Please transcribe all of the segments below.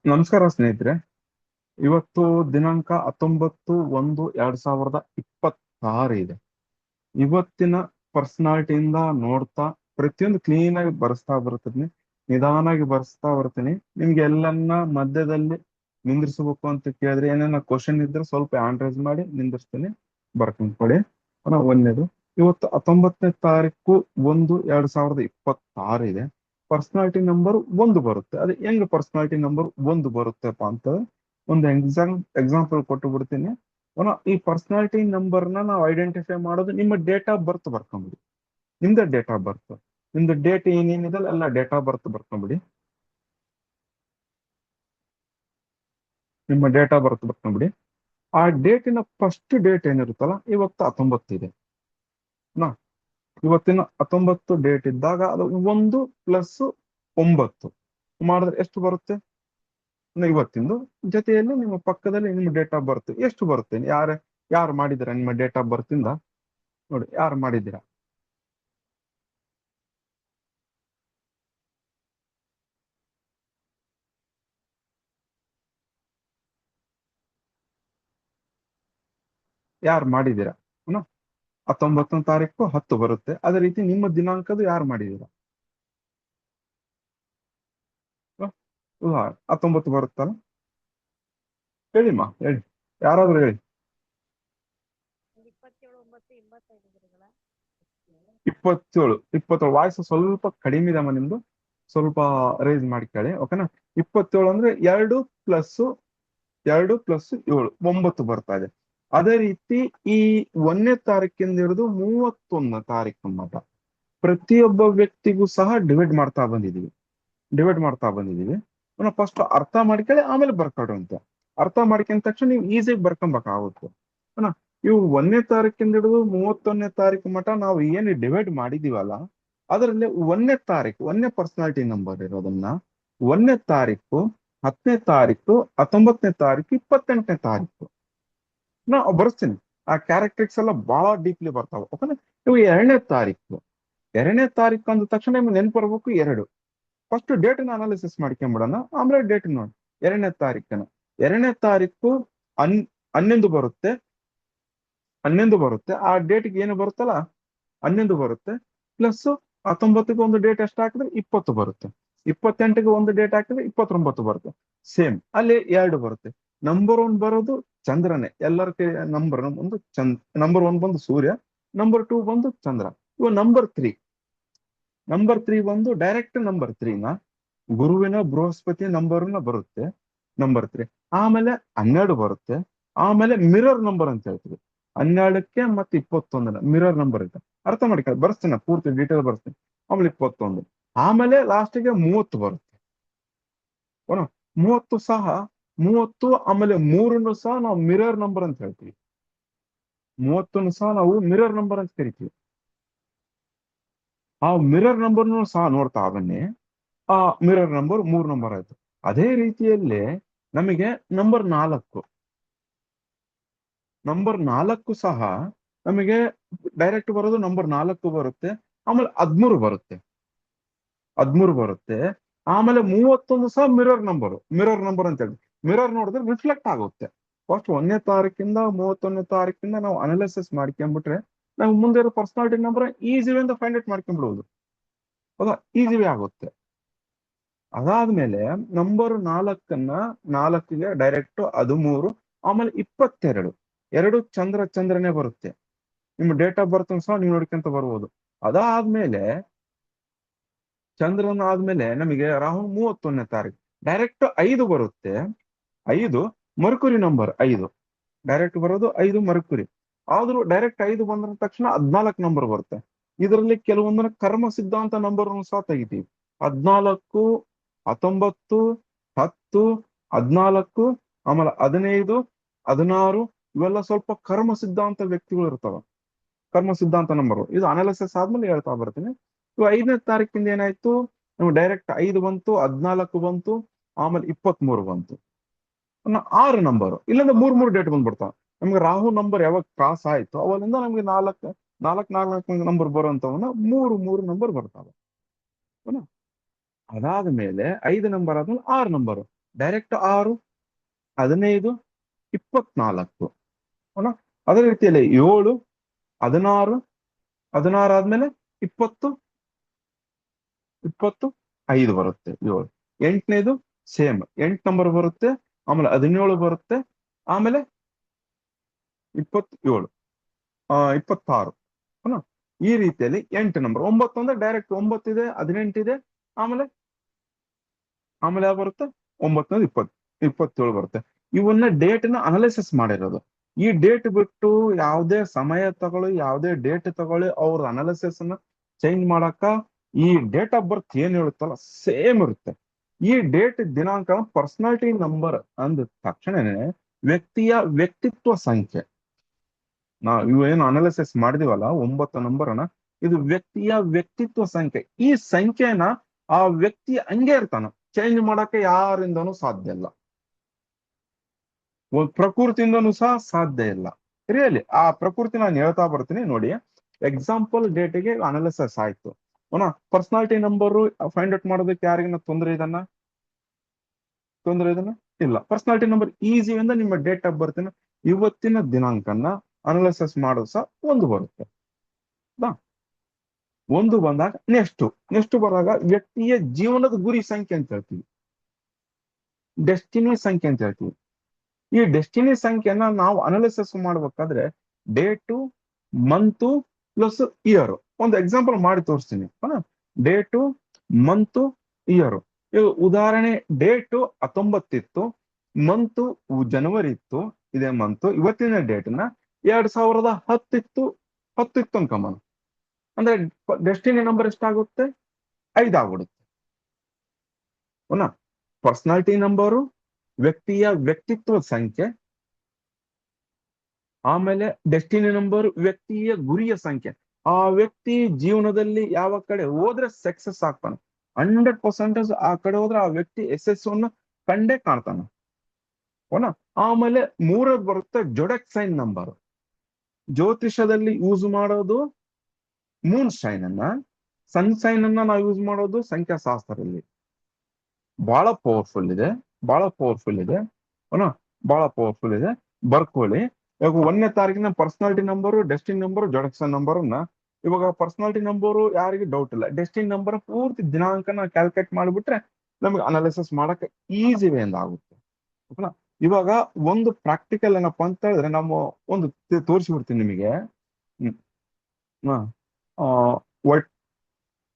ನಮಸ್ಕಾರ ಸ್ನೇಹಿತರೆ. ಇವತ್ತು ದಿನಾಂಕ 19/1/2026 ಇದೆ. ಇವತ್ತಿನ ಪರ್ಸನಾಲಿಟಿಯಿಂದ ನೋಡ್ತಾ ಪ್ರತಿಯೊಂದು ಕ್ಲೀನ್ ಆಗಿ ಬರ್ಸ್ತಾ ಬರ್ತೀನಿ, ನಿಧಾನಾಗಿ ಬರ್ಸ್ತಾ ಬರ್ತೀನಿ. ನಿಮ್ಗೆ ಎಲ್ಲನ್ನ ಮಧ್ಯದಲ್ಲಿ ನಿಂದ್ರಿಸ್ಬೇಕು ಅಂತ ಕೇಳಿದ್ರೆ ಏನೇನ ಕ್ವಶನ್ ಇದ್ರೆ ಸ್ವಲ್ಪ ಹ್ಯಾಂಡ್ ರೈಸ್ ಮಾಡಿ ನಿಂದಿರ್ತೀನಿ, ಬರ್ಕೊಂಡು ಕೊಡಿ. ಒಂದೇದು, ಇವತ್ತು 19ನೇ ತಾರೀಕು 1/2026 ಇದೆ. ಪರ್ಸನಾಲಿಟಿ ನಂಬರ್ 1 ಬರುತ್ತೆ. ಅದು ಹೆಂಗ್ ಪರ್ಸನಾಲಿಟಿ ನಂಬರ್ 1 ಬರುತ್ತೆಪ್ಪ ಅಂತ ಒಂದು ಎಕ್ಸಾಂಪಲ್ ಕೊಟ್ಟು ಬಿಡ್ತೀನಿ. ಈ ಪರ್ಸನಾಲಿಟಿ ನಂಬರ್ನ ನಾವು ಐಡೆಂಟಿಫೈ ಮಾಡೋದು ನಿಮ್ಮ ಡೇಟ್ ಆಫ್ ಬರ್ತ್ ಬರ್ಕೊಂಬಿಡಿ. ನಿಮ್ದ ಡೇಟ್ ಆಫ್ ಬರ್ತ್, ನಿಮ್ದು ಡೇಟ್ ಏನೇನಿದೆ ಎಲ್ಲ ಡೇಟ್ ಆಫ್ ಬರ್ತ್ ಬರ್ಕೊಂಬಿಡಿ. ನಿಮ್ಮ ಡೇಟ್ ಆಫ್ ಬರ್ತ್ ಬರ್ಕೊಂಬಿಡಿ. ಆ ಡೇಟಿನ ಫಸ್ಟ್ ಡೇಟ್ ಏನಿರುತ್ತಲ್ಲ, ಇವತ್ತು 19 ಇದೆ. ನಾ ಇವತ್ತಿನ 19 ಡೇಟ್ ಇದ್ದಾಗ ಅದು 1+9 ಮಾಡಿದ್ರೆ ಎಷ್ಟು ಬರುತ್ತೆ? ಇವತ್ತಿಂದು ಜೊತೆಯಲ್ಲಿ ನಿಮ್ಮ ಪಕ್ಕದಲ್ಲಿ ನಿಮ್ಮ ಡೇಟ್ ಆಫ್ ಬರ್ತ್ ಎಷ್ಟು ಬರುತ್ತೆ? ಯಾರು ಮಾಡಿದಿರ ನಿಮ್ಮ ಡೇಟ್ ಆಫ್ ಬರ್ತ್ ಇಂದ? ನೋಡಿ, ಯಾರು ಮಾಡಿದ್ದೀರಾ? ಯಾರು ಮಾಡಿದ್ದೀರಾ? 19ನೇ ತಾರೀಕು 10 ಬರುತ್ತೆ. ಅದೇ ರೀತಿ ನಿಮ್ಮ ದಿನಾಂಕದ ಯಾರು ಮಾಡಿದ್ದೀರಾ? 19 ಬರುತ್ತಲ್ಲ, ಹೇಳಿಮ್ಮ, ಹೇಳಿ, ಯಾರಾದ್ರೂ ಹೇಳಿ. 27 ವಾಯ್ಸ್ ಸ್ವಲ್ಪ ಕಡಿಮೆ ಇದಮ್ಮ ನಿಮ್ದು, ಸ್ವಲ್ಪ ರೈಸ್ ಮಾಡಿ ಕೇಳಿ, ಓಕೆನಾ? 27 ಅಂದ್ರೆ 2+7 9 ಬರ್ತಾ ಇದೆ. ಅದೇ ರೀತಿ ಈ 1ನೇ ತಾರೀಕಿಂದ ಹಿಡಿದು 31ನೇ ತಾರೀಕು ಮಟ ಪ್ರತಿಯೊಬ್ಬ ವ್ಯಕ್ತಿಗೂ ಸಹ ಡಿವೈಡ್ ಮಾಡ್ತಾ ಬಂದಿದೀವಿ. ಫಸ್ಟ್ ಅರ್ಥ ಮಾಡ್ಕೊಳ್ಳಿ, ಆಮೇಲೆ ಬರ್ಕೊಡು ಅಂತ. ಅರ್ಥ ಮಾಡ್ಕೊಂಡ ತಕ್ಷಣ ನೀವು ಈಸಿಯಾಗಿ ಬರ್ಕೊಬೇಕಾಗುತ್ತೆ. ಅಣ್ಣ, ಇವು 1ನೇ ತಾರೀಕಿಂದ ಹಿಡಿದು 31ನೇ ತಾರೀಕು ಮಟ ನಾವು ಏನು ಡಿವೈಡ್ ಮಾಡಿದೀವಲ್ಲ, ಅದರಲ್ಲಿ 1ನೇ ತಾರೀಕು 1ನೇ ಪರ್ಸನಾಲಿಟಿ ನಂಬರ್ ಇರೋದನ್ನ 1ನೇ ತಾರೀಕು, 10ನೇ ತಾರೀಕು, 19ನೇ ತಾರೀಕು, 28ನೇ ತಾರೀಕು ನಾ ಬರ್ಸ್ತೀನಿ. ಆ ಕ್ಯಾರೆಕ್ಟರ್ಸ್ ಎಲ್ಲ ಬಹಳ ಡೀಪ್ಲಿ ಬರ್ತಾವೆ, ಓಕೆನಾ? ಇವು 2ನೇ ತಾರೀಕು ಅಂದ ತಕ್ಷಣ ನಿಮ್ಗೆ ನೆನ್ಪು ಬರ್ಬೇಕು ಎರಡು. ಫಸ್ಟ್ ಡೇಟ್ನ ಅನಾಲಿಸಿಸ್ ಮಾಡ್ಕೊಂಬಿಡೋಣ, ಆಮೇಲೆ ಡೇಟ್ ನೋಡಿ. 2ನೇ ತಾರೀಕು ಹನ್ 11 ಬರುತ್ತೆ. ಆ ಡೇಟ್ಗೆ ಏನು ಬರುತ್ತಲ್ಲ, 11 ಬರುತ್ತೆ. ಪ್ಲಸ್ 19ಗೆ ಒಂದು ಡೇಟ್ ಎಷ್ಟು ಹಾಕಿದ್ರೆ 20 ಬರುತ್ತೆ. 28ಗೆ ಒಂದು ಡೇಟ್ ಹಾಕಿದ್ರೆ 29 ಬರುತ್ತೆ. ಸೇಮ್ ಅಲ್ಲಿ 2 ಬರುತ್ತೆ. ನಂಬರ್ 1 ಬರೋದು ಚಂದ್ರನೇ. ಎಲ್ಲರ ನಂಬರ್ 1 ಬಂದು ಸೂರ್ಯ, ನಂಬರ್ 2 ಬಂದು ಚಂದ್ರ. ಇವ ನಂಬರ್ ತ್ರೀ ಬಂದು ಡೈರೆಕ್ಟ್ ನಂಬರ್ 3ನ ಗುರುವಿನ ಬೃಹಸ್ಪತಿ ನಂಬರ್ನ ಬರುತ್ತೆ, ನಂಬರ್ 3. ಆಮೇಲೆ 12 ಬರುತ್ತೆ. ಆಮೇಲೆ ಮಿರರ್ ನಂಬರ್ ಅಂತ ಹೇಳ್ತೀವಿ. 12ಕ್ಕೆ ಮತ್ತೆ 21ನ ಮಿರರ್ ನಂಬರ್ ಇದೆ. ಅರ್ಥ ಮಾಡ್ಕೊಳ್ಳಿ, ಬರ್ಸ್ತೀನಿ, ಪೂರ್ತಿ ಡೀಟೇಲ್ ಬರ್ಸ್ತೀನಿ. ಆಮೇಲೆ 21, ಆಮೇಲೆ ಲಾಸ್ಟಿಗೆ 30 ಬರುತ್ತೆ. 30 ಸಹ 30, ಆಮೇಲೆ 3ನ್ನು ಸಹ ನಾವು ಮಿರರ್ ನಂಬರ್ ಅಂತ ಹೇಳ್ತೀವಿ. 30ನ್ನು ಸಹ ನಾವು ಮಿರರ್ ನಂಬರ್ ಅಂತ ಕರಿತೀವಿ. ಆ ಮಿರರ್ ನಂಬರ್ನು ಸಹ ನೋಡ್ತಾ ಬನ್ನಿ. ಆ ಮಿರರ್ ನಂಬರ್ 3 ನಂಬರ್ ಆಯ್ತು. ಅದೇ ರೀತಿಯಲ್ಲಿ ನಮಗೆ ನಂಬರ್ 4 ಸಹ ನಮಗೆ ಡೈರೆಕ್ಟ್ ಬರೋದು ನಂಬರ್ 4 ಬರುತ್ತೆ. ಆಮೇಲೆ 13 ಬರುತ್ತೆ. ಆಮೇಲೆ 31 ಸಹ ಮಿರರ್ ನಂಬರ್ ಅಂತ ಹೇಳಿ. ಮಿರರ್ ನೋಡಿದ್ರೆ ರಿಫ್ಲೆಕ್ಟ್ ಆಗುತ್ತೆ. ಫಸ್ಟ್ 1ನೇ ತಾರೀಕಿಂದ 31ನೇ ತಾರೀಕಿಂದ ನಾವು ಅನಾಲಿಸಿಸ್ ಮಾಡ್ಕೊಂಡ್ಬಿಟ್ರೆ ನಾವು ಮುಂದೆ ಇರೋ ಪರ್ಸನಾಲಿಟಿ ನಂಬರ್ ಈಸಿ ಅಂತ ಫೈಂಡ್ ಔಟ್ ಮಾಡ್ಕೊಂಡ್ಬಿಡುವುದು. ಹೌದಾ? ಈಸಿ ಆಗುತ್ತೆ. ಅದಾದ್ಮೇಲೆ ನಂಬರ್ 4ಗೆ ಡೈರೆಕ್ಟ್ 13, ಆಮೇಲೆ 22. ಎರಡು ಚಂದ್ರನೇ ಬರುತ್ತೆ. ನಿಮ್ಮ ಡೇಟ್ ಆಫ್ ಬರ್ತ್ ಸಹ ನೀವು ನೋಡ್ಕೊಂತ ಬರ್ಬೋದು. ಅದಾದ್ಮೇಲೆ ಚಂದ್ರನ ಆದ್ಮೇಲೆ ನಮಗೆ ರಾಹು 31ನೇ ತಾರೀಕು ಡೈರೆಕ್ಟ್ 5 ಬರುತ್ತೆ. 5 ಮರ್ಕುರಿ ನಂಬರ್ 5 ಡೈರೆಕ್ಟ್ ಬರೋದು 5 ಮರ್ಕುರಿ. ಆದ್ರೂ ಡೈರೆಕ್ಟ್ 5 ಬಂದ ತಕ್ಷಣ 14 ನಂಬರ್ ಬರುತ್ತೆ. ಇದರಲ್ಲಿ ಕೆಲವೊಂದನ್ನ ಕರ್ಮ ಸಿದ್ಧಾಂತ ನಂಬರ್ ಸಹ ತೆಗಿತೀವಿ. 14, 19, 10, 14, ಆಮೇಲೆ 15, 16 ಇವೆಲ್ಲ ಸ್ವಲ್ಪ ಕರ್ಮ ಸಿದ್ಧಾಂತ ವ್ಯಕ್ತಿಗಳು ಇರ್ತಾವ. ಕರ್ಮ ಸಿದ್ಧಾಂತ ನಂಬರ್ ಇದು ಅನಾಲಿಸಿಸ್ ಆದ್ಮೇಲೆ ಹೇಳ್ತಾ ಬರ್ತೀನಿ. 5ನೇ ತಾರೀಕಿಂದ ಏನಾಯ್ತು, ನಮ್ಗೆ ಡೈರೆಕ್ಟ್ 5 ಬಂತು, 14 ಬಂತು, ಆಮೇಲೆ 23 ಬಂತು. 6 ನಂಬರ್ ಇಲ್ಲಿಂದ ಮೂರ್ ಡೇಟ್ ಬಂದ್ಬಿಡ್ತಾವ. ನಮ್ಗೆ ರಾಹು ನಂಬರ್ ಯಾವಾಗ ಕ್ರಾಸ್ ಆಯ್ತು ಅವಲ್ಲಿಂದ ನಮ್ಗೆ ನಾಲ್ಕು ನಂಬರ್ ಬರುವಂತವನ್ನ ಮೂರು ನಂಬರ್ ಬರ್ತಾವೆ. ಅದಾದ್ಮೇಲೆ 5 ನಂಬರ್ ಆದ್ಮೇಲೆ 6 ನಂಬರ್. ಡೈರೆಕ್ಟ್ 6, 15, 24. ಅಲ್ಲ, ಅದೇ ರೀತಿಯಲ್ಲಿ 7, 16, 16 ಆದ್ಮೇಲೆ 20, 25 ಬರುತ್ತೆ. 7, 8ನೇದು ಸೇಮ್ 8 ನಂಬರ್ ಬರುತ್ತೆ. ಆಮೇಲೆ 17 ಬರುತ್ತೆ. ಆಮೇಲೆ 27, 26. ಅಲ್ಲ, ಈ ರೀತಿಯಲ್ಲಿ 8 ನಂಬರ್. 9 ಅಂದ್ರೆ ಡೈರೆಕ್ಟ್ 9 ಇದೆ, 18 ಇದೆ. ಆಮೇಲೆ ಆಮೇಲೆ ಯಾವ ಬರುತ್ತೆ? 9, 20, 27 ಬರುತ್ತೆ. ಇವನ್ನ ಡೇಟ್ ನ ಅನಾಲಿಸಿಸ್ ಮಾಡಿರೋದು. ಈ ಡೇಟ್ ಬಿಟ್ಟು ಯಾವುದೇ ಸಮಯ ತಗೊಳ್ಳಿ, ಯಾವುದೇ ಡೇಟ್ ತಗೊಳ್ಳಿ, ಅವ್ರ ಅನಾಲಿಸಿಸ್ ಅನ್ನ ಚೇಂಜ್ ಮಾಡಕ್ಕ ಈ ಡೇಟ್ ಆಫ್ ಬರ್ತ್ ಏನ್ ಹೇಳುತ್ತಲ್ಲ ಸೇಮ್ ಇರುತ್ತೆ. ಈ ಡೇಟ್ ದಿನಾಂಕ ಪರ್ಸನಾಲಿಟಿ ನಂಬರ್ ಅಂದ ತಕ್ಷಣನೇ ವ್ಯಕ್ತಿಯ ವ್ಯಕ್ತಿತ್ವ ಸಂಖ್ಯೆ. ನಾವು ಏನು ಅನಾಲಿಸಿಸ್ ಮಾಡಿದಿವಲ್ಲ 9 ನಂಬರ್ನ, ಇದು ವ್ಯಕ್ತಿಯ ವ್ಯಕ್ತಿತ್ವ ಸಂಖ್ಯೆ. ಈ ಸಂಖ್ಯೆನ ಆ ವ್ಯಕ್ತಿ ಹಂಗೆ ಇರ್ತಾನ, ಚೇಂಜ್ ಮಾಡಕ್ಕೆ ಯಾರಿಂದನೂ ಸಾಧ್ಯ ಇಲ್ಲ. ಒಂದ್ ಪ್ರಕೃತಿಯಿಂದನೂ ಸಹ ಸಾಧ್ಯ ಇಲ್ಲ. ರಿಯಲಿ ಆ ಪ್ರಕೃತಿ ನಾನು ಹೇಳ್ತಾ ಬರ್ತೀನಿ ನೋಡಿ. ಎಕ್ಸಾಂಪಲ್ ಡೇಟಿಗೆ ಅನಾಲಿಸಿಸ್ ಆಯ್ತು. ಪರ್ಸನಾಲಿಟಿ ನಂಬರ್ ಫೈಂಡ್ ಔಟ್ ಮಾಡೋದಕ್ಕೆ ಯಾರಿಗಿನ ತೊಂದರೆ ಇದನ್ನ ಇಲ್ಲ. ಪರ್ಸನಾಲಿಟಿ ನಂಬರ್ ಈಸಿ ಇಂದ ನಿಮ್ಮ ಡೇಟ್ ಆಫ್ ಬರ್ತಿನ ಇವತ್ತಿನ ದಿನಾಂಕನ ಅನಾಲಿಸಿಸ್ ಮಾಡೋದು ಸಹ ಒಂದು ಬರುತ್ತೆ. ಹೌದಾ? ಒಂದು ಬಂದಾಗ ನೆಕ್ಸ್ಟ್ ಬರುವಾಗ ವ್ಯಕ್ತಿಯ ಜೀವನದ ಗುರಿ ಸಂಖ್ಯೆ ಅಂತ ಹೇಳ್ತೀವಿ, ಡೆಸ್ಟಿನಿ ಸಂಖ್ಯೆ ಅಂತ ಹೇಳ್ತೀವಿ. ಈ ಡೆಸ್ಟಿನಿ ಸಂಖ್ಯೆನ ನಾವು ಅನಾಲಿಸಿಸ್ ಮಾಡ್ಬೇಕಾದ್ರೆ ಡೇಟು, ಮಂತು ಪ್ಲಸ್ ಇಯರ್. ಒಂದು ಎಕ್ಸಾಂಪಲ್ ಮಾಡಿ ತೋರಿಸ್ತೀನಿ. Date, month, year. ಉದಾಹರಣೆ, ಡೇಟು 19 ಇತ್ತು, ಮಂತು ಜನವರಿ ಇತ್ತು, ಇದೇ ಮಂತು. ಇವತ್ತಿನ ಡೇಟ್ನ 2010 ಇತ್ತು, 10 ಇತ್ತು ಅನ್ಕಂಬ. ಅಂದ್ರೆ ಡೆಸ್ಟಿನಿ ನಂಬರ್ ಎಷ್ಟಾಗುತ್ತೆ? 5 ಆಗ್ಬಿಡುತ್ತೆ. ಪರ್ಸನಾಲಿಟಿ ನಂಬರು, ವ್ಯಕ್ತಿಯ ವ್ಯಕ್ತಿತ್ವ ಸಂಖ್ಯೆ, ಆಮೇಲೆ ಡೆಸ್ಟಿನಿ ನಂಬರ್ ವ್ಯಕ್ತಿಯ ಗುರಿಯ ಸಂಖ್ಯೆ. ಆ ವ್ಯಕ್ತಿ ಜೀವನದಲ್ಲಿ ಯಾವ ಕಡೆ ಹೋದ್ರೆ ಸಕ್ಸಸ್ ಆಗ್ತಾನೆ, 100% ಆ ಕಡೆ ಹೋದ್ರೆ ಆ ವ್ಯಕ್ತಿ ಯಶಸ್ಸನ್ನು ಕಂಡೇ ಕಾಣ್ತಾನೆ. ಆಮೇಲೆ ಮೂರದ್ ಬರುತ್ತೆ ಜೊಡೆಕ್ ಸೈನ್ ನಂಬರ್. ಜ್ಯೋತಿಷದಲ್ಲಿ ಯೂಸ್ ಮಾಡೋದು ಮೂನ್ ಸೈನ್ ಅನ್ನ, ಸನ್ ಸೈನ್ ಅನ್ನ ನಾವು ಯೂಸ್ ಮಾಡೋದು ಸಂಖ್ಯಾಶಾಸ್ತ್ರದಲ್ಲಿ. ಬಹಳ ಪವರ್ಫುಲ್ ಇದೆ, ಬಹಳ ಪವರ್ಫುಲ್ ಇದೆ. ಬಹಳ ಪವರ್ಫುಲ್ ಇದೆ. ಬರ್ಕೊಳ್ಳಿ. ಇವಾಗ 1ನೇ ತಾರೀಕಿನ ಪರ್ಸನಾಲಿಟಿ ನಂಬರು, ಡೆಸ್ಟಿನಿ ನಂಬರು, ಜೊಡಕ್ಸನ್ ನಂಬರ್ನ, ಇವಾಗ ಪರ್ಸನಾಲಿಟಿ ನಂಬರು ಯಾರಿಗೆ ಡೌಟ್ ಇಲ್ಲ, ಡೆಸ್ಟಿನಿ ನಂಬರ್ ಪೂರ್ತಿ ದಿನಾಂಕನ ಕ್ಯಾಲ್ಕುಲೇಟ್ ಮಾಡಿಬಿಟ್ರೆ ನಮಗೆ ಅನಾಲಿಸಿಸ್ ಮಾಡಕ್ಕೆ ಈಸಿ ವೇ ಇಂದ ಆಗುತ್ತೆ. ಓಕೆನಾ? ಇವಾಗ ಒಂದು ಪ್ರಾಕ್ಟಿಕಲ್ ಏನಪ್ಪಾ ಅಂತ ಹೇಳಿದ್ರೆ ನಾವು ಒಂದು ತೋರಿಸ್ಬಿಡ್ತೀನಿ ನಿಮಗೆ. ವೈಟ್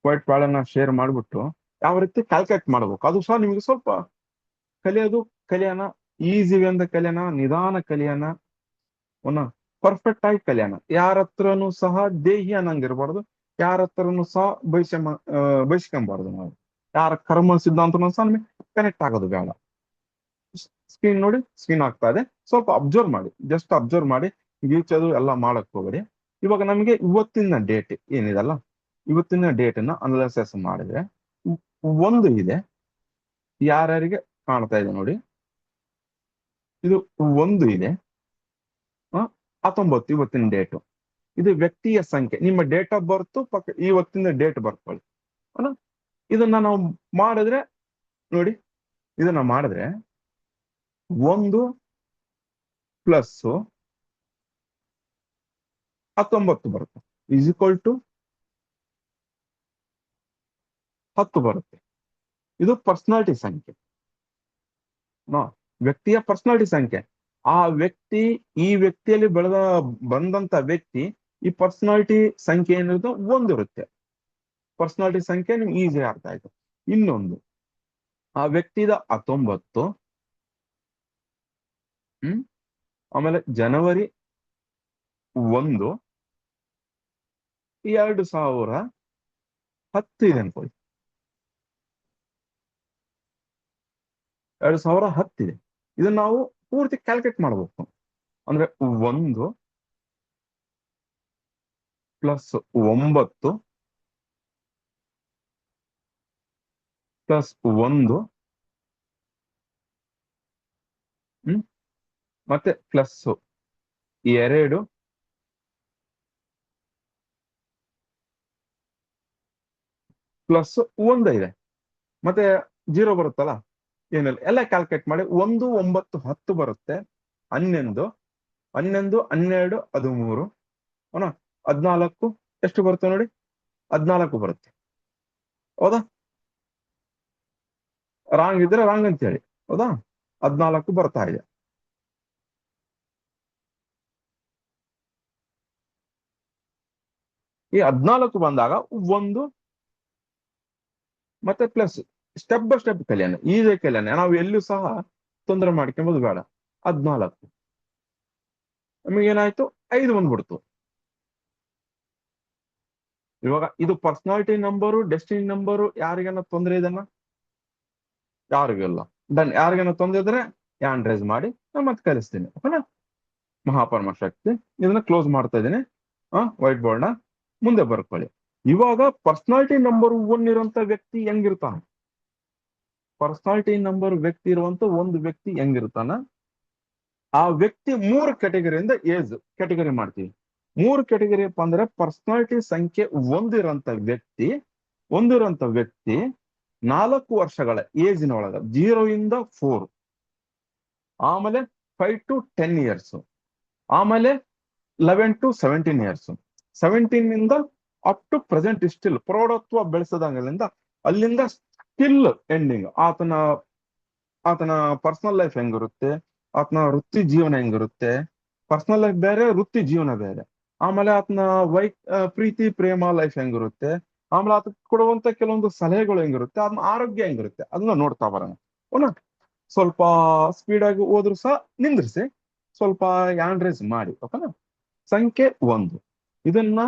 ವೈಟ್ ಬಾಳನ್ನ ಶೇರ್ ಮಾಡಿಬಿಟ್ಟು ಯಾವ ರೀತಿ ಕ್ಯಾಲ್ಕುಲೇಟ್ ಮಾಡ್ಬೇಕು ಅದು ಸಹ ನಿಮಗೆ ಸ್ವಲ್ಪ ಕಲಿಯೋಣ. ಈಸಿ ವೇ ಇಂದ ಕಲಿಯೋಣ, ನಿಧಾನ ಕಲಿಯೋಣ, ಪರ್ಫೆಕ್ಟ್ ಆಗಿ ಕಲಿಯೋಣ. ಯಾರ ಹತ್ರನು ಸಹ ದೇಹಿ ಅನ್ನಂಗಿರ್ಬಾರ್ದು, ಯಾರ ಹತ್ರನು ಸಹ ಬಯಸ್ಕೊಂಬಾರ್ದು. ನಾವು ಯಾರ ಕರ್ಮ ಸಿದ್ಧಾಂತನೂ ಸಹ ನಮಗೆ ಕನೆಕ್ಟ್ ಆಗೋದು ಬೇಡ. ಸ್ಕ್ರೀನ್ ನೋಡಿ, ಸ್ಕ್ರೀನ್ ಆಗ್ತಾ ಇದೆ, ಸ್ವಲ್ಪ ಅಬ್ಸರ್ವ್ ಮಾಡಿ, ಜಸ್ಟ್ ಅಬ್ಸರ್ವ್ ಮಾಡಿ, ಗೀಚೋದು ಎಲ್ಲ ಮಾಡಕ್ ಹೋಗ್ಬೇಡಿ. ಇವಾಗ ನಮಗೆ ಇವತ್ತಿನ ಡೇಟ್ ಏನಿದೆಲ್ಲ, ಇವತ್ತಿನ ಡೇಟ್ ಅನ್ನ ಅನಾಲಿಸಿಸ್ ಮಾಡಿದ್ರೆ ಒಂದು ಇದೆ. ಯಾರ್ಯಾರಿಗೆ ಕಾಣ್ತಾ ಇದೆ ನೋಡಿ, ಇದು ಒಂದು ಇದೆ. 19 ಇವತ್ತಿನ ಡೇಟು. ಇದು ವ್ಯಕ್ತಿಯ ಸಂಖ್ಯೆ. ನಿಮ್ಮ ಡೇಟ್ ಆಫ್ ಬರ್ತ್ ಪಕ್ಕ ಇವತ್ತಿನ ಡೇಟ್ ಬರ್ಕೊಳ್ಳಿ. ಅಲ್ಲ, ಇದನ್ನ ನಾವು ಮಾಡಿದ್ರೆ ನೋಡಿ, ಇದನ್ನ ಮಾಡಿದ್ರೆ 1 ಪ್ಲಸ್ 19 ಬರುತ್ತೆ, ಈಸ್ ಈಕ್ವಲ್ ಟು 10 ಬರುತ್ತೆ. ಇದು ಪರ್ಸನಾಲಿಟಿ ಸಂಖ್ಯೆ, ವ್ಯಕ್ತಿಯ ಪರ್ಸನಾಲಿಟಿ ಸಂಖ್ಯೆ. ಆ ವ್ಯಕ್ತಿ, ಈ ವ್ಯಕ್ತಿಯಲ್ಲಿ ಬಂದಂತ ವ್ಯಕ್ತಿ, ಈ ಪರ್ಸನಾಲಿಟಿ ಸಂಖ್ಯೆ ಏನಿರುತ್ತೆ ಒಂದಿರುತ್ತೆ. ಪರ್ಸನಾಲಿಟಿ ಸಂಖ್ಯೆ ನಿಮ್ಗೆ ಈಸಿ ಅರ್ಥ ಆಯ್ತು. ಇನ್ನೊಂದು, ಆ ವ್ಯಕ್ತಿದ 19, ಆಮೇಲೆ ಜನವರಿ 1, 2010 ಇದೆ ಅನ್ಕೊಳ್ಳಿ. 2010 ಇದೆ. ಇದನ್ನ ನಾವು ಪೂರ್ತಿ ಕ್ಯಾಲ್ಕುಲೇಟ್ ಮಾಡಬೇಕು. ಅಂದ್ರೆ 1 ಪ್ಲಸ್ 9 ಪ್ಲಸ್ 1, ಮತ್ತೆ ಪ್ಲಸ್ 2 ಪ್ಲಸ್ 1 ಇದೆ, ಮತ್ತೆ 0 ಬರುತ್ತಲ್ಲ, ಏನಿಲ್ಲ, ಎಲ್ಲ ಕ್ಯಾಲ್ಕುಲೇಟ್ ಮಾಡಿ 1 9 10 ಬರುತ್ತೆ. 11 11 12 13 ಅವನ 14 ಎಷ್ಟು ಬರುತ್ತೆ ನೋಡಿ, 14 ಬರುತ್ತೆ. ಹೌದಾ? ರಾಂಗ್ ಇದ್ರೆ ರಾಂಗ್ ಅಂತ ಹೇಳಿ. ಹೌದಾ? 14 ಬರ್ತಾ ಇದೆ. ಈ 14 ಬಂದಾಗ ಒಂದು ಮತ್ತೆ ಪ್ಲಸ್, ಸ್ಟೆಪ್ ಬೈ ಸ್ಟೆಪ್ ಕಲಿಯೋಣ, ಈಜಿ ಕಲಿಯೋಣ. ನಾವು ಎಲ್ಲೂ ಸಹ ತೊಂದರೆ ಮಾಡ್ಕೊಂಬೋದು ಬೇಡ. 14 ನಮಗೆ ಏನಾಯ್ತು, 5 ಬಂದ್ಬಿಡ್ತು. ಇವಾಗ ಇದು ಪರ್ಸನಾಲಿಟಿ ನಂಬರು, ಡೆಸ್ಟಿನಿ ನಂಬರು. ಯಾರಿಗೇನ ತೊಂದರೆ ಇದನ್ನ? ಯಾರಿಗಿಲ್ಲ. ಡನ್. ಯಾರಿಗೇನ ತೊಂದರೆ ಇದ್ರೆ ಹ್ಯಾಂಡ್ ರೈಸ್ ಮಾಡಿ, ನಾನು ಮತ್ತೆ ಕಲಿಸ್ತೀನಿ. ಓಕೆನಾ? ಮಹಾಪರಮ ಶಕ್ತಿ. ಇದನ್ನ ಕ್ಲೋಸ್ ಮಾಡ್ತಾ ಇದ್ದೀನಿ. ವೈಟ್ ಬೋರ್ಡ್ ನ ಮುಂದೆ ಬರ್ಕೊಳ್ಳಿ. ಇವಾಗ ಪರ್ಸನಾಲಿಟಿ ನಂಬರ್ 1 ಇರುವಂತ ವ್ಯಕ್ತಿ ಹೆಂಗಿರ್ತಾನ? ಪರ್ಸನಾಲಿಟಿ ನಂಬರ್ ವ್ಯಕ್ತಿ ಇರುವಂತ ಒಂದು ವ್ಯಕ್ತಿ ಹೆಂಗಿರ್ತಾನ? ಆ ವ್ಯಕ್ತಿ 3 ಕ್ಯಾಟಗರಿಯಿಂದ ಏಜ್ ಕ್ಯಾಟಗರಿ ಮಾಡ್ತೀವಿ. 3 ಕ್ಯಾಟಗರಿ ಅಪ್ಪ ಅಂದ್ರೆ ಪರ್ಸನಾಲಿಟಿ ಸಂಖ್ಯೆ 1 ಇರೋಂತ ವ್ಯಕ್ತಿ 4 ವರ್ಷಗಳ ಏಜಿನ ಒಳಗ 0 ಇಂದ 4, ಆಮೇಲೆ 5 to 10 ಇಯರ್ಸ್, ಆಮೇಲೆ 11 to 17 ಇಯರ್ಸ್, 17 ಇಂದ ಅಪ್ ಟು ಪ್ರೆಸೆಂಟ್ ಸ್ಟಿಲ್ ಪ್ರೌಢತ್ವ ಬೆಳೆಸದಂಗಲಿಂದ ಅಲ್ಲಿಂದ ಸ್ಟಿಲ್ ಎಂಡಿಂಗ್ ಆತನ ಪರ್ಸನಲ್ ಲೈಫ್ ಹೆಂಗಿರುತ್ತೆ, ಆತನ ವೃತ್ತಿ ಜೀವನ ಹೆಂಗಿರುತ್ತೆ. ಪರ್ಸನಲ್ ಲೈಫ್ ಬೇರೆ, ವೃತ್ತಿ ಜೀವನ ಬೇರೆ. ಆಮೇಲೆ ಆತನ ಪ್ರೀತಿ ಪ್ರೇಮ ಲೈಫ್ ಹೆಂಗಿರುತ್ತೆ, ಆಮೇಲೆ ಆತ ಕೊಡುವಂತ ಕೆಲವೊಂದು ಸಲಹೆಗಳು ಹೆಂಗಿರುತ್ತೆ, ಅದನ್ನ ಆರೋಗ್ಯ ಹೆಂಗಿರುತ್ತೆ, ಅದನ್ನ ನೋಡ್ತಾ ಬರೋಣ. ಓನಾ? ಸ್ವಲ್ಪ ಸ್ಪೀಡ್ ಆಗಿ ಹೋದ್ರು ಸಹ ನಿಂದ್ರಿಸಿ, ಸ್ವಲ್ಪ ಹ್ಯಾಂಡ್ ರೈಸ್ ಮಾಡಿ. ಓಕೆನಾ? ಸಂಖ್ಯೆ 1 ಇದನ್ನ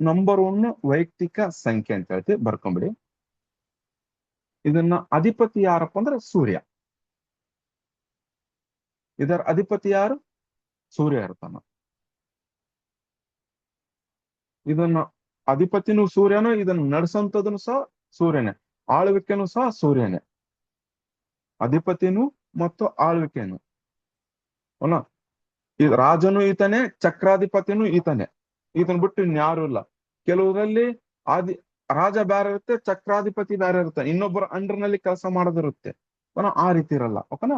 ನಂಬರ್ 1 ವೈಯಕ್ತಿಕ ಸಂಖ್ಯೆ ಅಂತ ಹೇಳ್ತೀವಿ, ಬರ್ಕೊಂಬಿಡಿ. ಇದನ್ನ ಅಧಿಪತಿ ಯಾರಪ್ಪ ಅಂದ್ರೆ ಸೂರ್ಯ. ಇದರ ಅಧಿಪತಿ ಯಾರು? ಸೂರ್ಯ ಇರ್ತಾನ. ಇದನ್ನ ಅಧಿಪತಿನೂ ಸೂರ್ಯನು, ಇದನ್ನ ನಡೆಸಂತದನು ಸಹ ಸೂರ್ಯನೇ, ಆಳ್ವಿಕೆನೂ ಸಹ ಸೂರ್ಯನೇ. ಅಧಿಪತಿನೂ ಮತ್ತು ಆಳ್ವಿಕೆನು. ಅವನ ಈ ರಾಜನು ಈತನೇ, ಚಕ್ರಾಧಿಪತಿನೂ ಈತನೇ. ಈತನ್ ಬಿಟ್ಟು ಇನ್ಯಾರು ಇಲ್ಲ. ಕೆಲವರಲ್ಲಿ ಆದಿ ರಾಜ ಬೇರೆ ಇರುತ್ತೆ, ಚಕ್ರಾಧಿಪತಿ ಬೇರೆ ಇರುತ್ತೆ, ಇನ್ನೊಬ್ಬರ ಅಂಡರ್ ನಲ್ಲಿ ಕೆಲಸ ಮಾಡೋದಿರುತ್ತೆ. ಆ ರೀತಿ ಇರಲ್ಲ. ಓಕೆನಾ?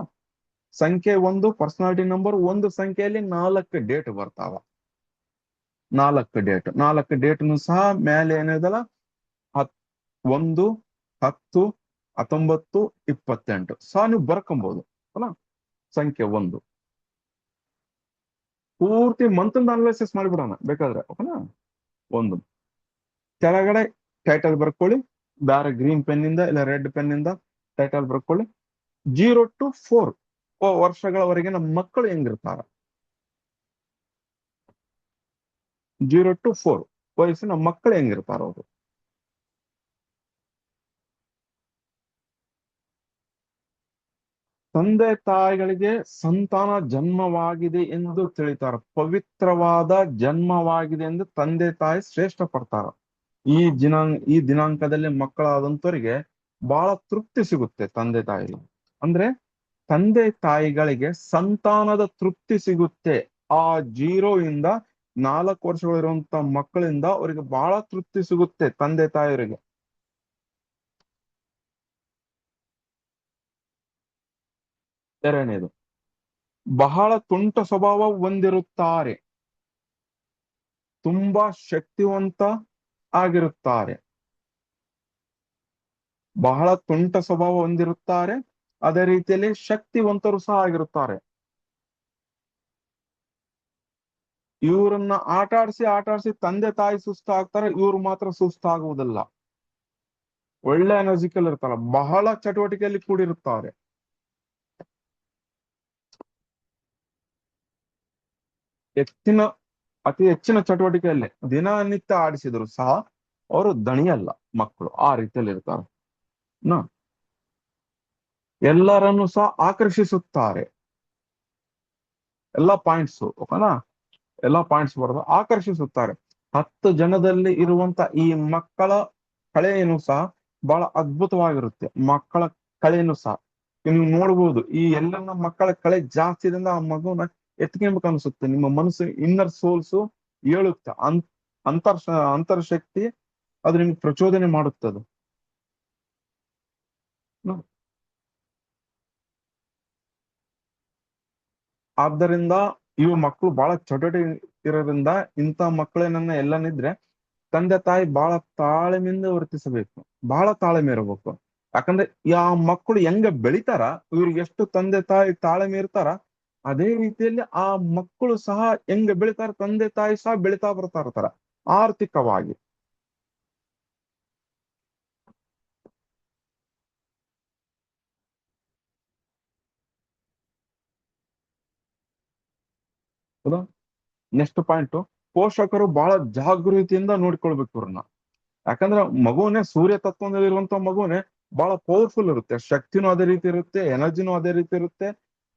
ಸಂಖ್ಯೆ 1 ಪರ್ಸನಾಲಿಟಿ ನಂಬರ್, ಒಂದು ಸಂಖ್ಯೆಯಲ್ಲಿ 4 ಡೇಟ್ ಬರ್ತಾವ. 4 ಡೇಟ್ನು ಸಹ ಮೇಲೆ ಏನಿದಲ್ಲ 1 10 19 28 ಸಹ ನೀವು ಬರ್ಕೊಬಹುದು. ಅಲ್ಲ? ಸಂಖ್ಯೆ 1 ಪೂರ್ತಿ ಮಂತ್ ಅನಾಲಿಸಿಸ್ ಮಾಡಿಬಿಡೋಣ ಬೇಕಾದ್ರೆ. ಓಕೆನಾ? 1 ಕೆಳಗಡೆ ಟೈಟಲ್ ಬರ್ಕೊಳ್ಳಿ, ಬೇರೆ ಗ್ರೀನ್ ಪೆನ್ ಇಂದ ಇಲ್ಲ ರೆಡ್ ಪೆನ್ ಇಂದ ಟೈಟಲ್ ಬರ್ಕೊಳ್ಳಿ. 0 to 4 ವರ್ಷಗಳವರೆಗೆ ನಮ್ಮ ಮಕ್ಕಳು ಹೆಂಗಿರ್ತಾರ? 0 to 4 ವಯಸ್ಸಿನ ಮಕ್ಕಳು ಹೆಂಗಿರ್ತಾರ ಅವರು? ತಂದೆ ತಾಯಿಗಳಿಗೆ ಸಂತಾನ ಜನ್ಮವಾಗಿದೆ ಎಂದು ತಿಳಿತಾರ. ಪವಿತ್ರವಾದ ಜನ್ಮವಾಗಿದೆ ಎಂದು ತಂದೆ ತಾಯಿ ಶ್ರೇಷ್ಠ ಪಡ್ತಾರ. ಈ ದಿನಾಂಕದಲ್ಲಿ ಮಕ್ಕಳಾದಂತವರಿಗೆ ಬಹಳ ತೃಪ್ತಿ ಸಿಗುತ್ತೆ ತಂದೆ ತಾಯಿಗೆ. ಅಂದ್ರೆ ತಂದೆ ತಾಯಿಗಳಿಗೆ ಸಂತಾನದ ತೃಪ್ತಿ ಸಿಗುತ್ತೆ. ಆ 0 ಇಂದ 4 ವರ್ಷಗಳಿರುವಂತ ಮಕ್ಕಳಿಂದ ಅವರಿಗೆ ಬಹಳ ತೃಪ್ತಿ ಸಿಗುತ್ತೆ ತಂದೆ ತಾಯಿಯರಿಗೆ. ಎರಡನೇದು, ಬಹಳ ತುಂಟ ಸ್ವಭಾವ ಹೊಂದಿರುತ್ತಾರೆ, ತುಂಬಾ ಶಕ್ತಿವಂತ ಆಗಿರುತ್ತಾರೆ. ಬಹಳ ತುಂಟ ಸ್ವಭಾವ ಹೊಂದಿರುತ್ತಾರೆ, ಅದೇ ರೀತಿಯಲ್ಲಿ ಶಕ್ತಿವಂತರು ಸಹ ಆಗಿರುತ್ತಾರೆ. ಇವರನ್ನ ಆಟಾಡಿಸಿ ತಂದೆ ತಾಯಿ ಸುಸ್ತಾಗ್ತಾರೆ, ಇವ್ರು ಮಾತ್ರ ಸುಸ್ತಾಗುವುದಿಲ್ಲ. ಒಳ್ಳೆ ಎನರ್ಜಿಕಲ್ ಇರ್ತಾರ, ಬಹಳ ಚಟುವಟಿಕೆಯಲ್ಲಿ ಕೂಡಿರುತ್ತಾರೆ. ಹೆಚ್ಚಿನ ಅತಿ ಹೆಚ್ಚಿನ ಚಟುವಟಿಕೆಯಲ್ಲಿ ದಿನನಿತ್ಯ ಆಡಿಸಿದ್ರು ಸಹ ಅವರು ದಣಿಯಲ್ಲ ಮಕ್ಕಳು. ಆ ರೀತಿಯಲ್ಲಿ ಇರ್ತಾರೆ. ಎಲ್ಲರನ್ನು ಸಹ ಆಕರ್ಷಿಸುತ್ತಾರೆ. ಎಲ್ಲ ಪಾಯಿಂಟ್ಸ್. ಓಕೆನಾ? ಎಲ್ಲ ಪಾಯಿಂಟ್ಸ್ ಬರೋದು ಆಕರ್ಷಿಸುತ್ತಾರೆ. 10 ಜನದಲ್ಲಿ ಇರುವಂತ ಈ ಮಕ್ಕಳ ಕಳೆಯನ್ನು ಸಹ ಬಹಳ ಅದ್ಭುತವಾಗಿರುತ್ತೆ. ಮಕ್ಕಳ ಕಳೆಯನ್ನು ಸಹ ನೀವು ನೋಡ್ಬೋದು. ಈ ಎಲ್ಲ ಮಕ್ಕಳ ಕಳೆ ಜಾಸ್ತಿ ಇದ್ರಿಂದ ಆ ಮಗುನ ಎತ್ಕೊಬೇಕು ಅನ್ಸುತ್ತೆ. ನಿಮ್ಮ ಮನಸ್ಸು ಇನ್ನರ್ ಸೋಲ್ಸ್ ಹೇಳುತ್ತೆ, ಅಂತರ್ಶಕ್ತಿ ಅದು ನಿಮ್ಗೆ ಪ್ರಚೋದನೆ ಮಾಡುತ್ತದೆ. ಆದ್ದರಿಂದ ಇವು ಮಕ್ಕಳು ಬಹಳ ಚಟುವಟಿಕೆ ಇರೋದ್ರಿಂದ ಇಂಥ ಮಕ್ಕಳೇನನ್ನ ಎಲ್ಲನಿದ್ರೆ ತಂದೆ ತಾಯಿ ಬಹಳ ತಾಳ್ಮೆಯಿಂದ ವರ್ತಿಸಬೇಕು, ಬಹಳ ತಾಳ್ಮೆ ಇರಬೇಕು. ಯಾಕಂದ್ರೆ ಆ ಮಕ್ಕಳು ಹೆಂಗ ಬೆಳಿತಾರ, ಇವ್ರಿಗೆ ಎಷ್ಟು ತಂದೆ ತಾಯಿ ತಾಳ್ಮೆ ಇರ್ತಾರ, ಅದೇ ರೀತಿಯಲ್ಲಿ ಆ ಮಕ್ಕಳು ಸಹ ಹೆಂಗ ಬೆಳಿತಾರ, ತಂದೆ ತಾಯಿ ಸಹ ಬೆಳಿತಾ ಬರ್ತಾ ಇರ್ತಾರ ಆರ್ಥಿಕವಾಗಿ. ಹೌದಾ? ನೆಕ್ಸ್ಟ್ ಪಾಯಿಂಟ್, ಪೋಷಕರು ಬಹಳ ಜಾಗೃತಿಯಿಂದ ನೋಡ್ಕೊಳ್ಬೇಕು ಇವ್ರನ್ನ. ಯಾಕಂದ್ರೆ ಮಗುವೇ ಸೂರ್ಯ ತತ್ವದಲ್ಲಿರುವಂತ ಮಗುವೇ ಬಹಳ ಪವರ್ಫುಲ್ ಇರುತ್ತೆ, ಶಕ್ತಿನೂ ಅದೇ ರೀತಿ ಇರುತ್ತೆ, ಎನರ್ಜಿನೂ ಅದೇ ರೀತಿ ಇರುತ್ತೆ.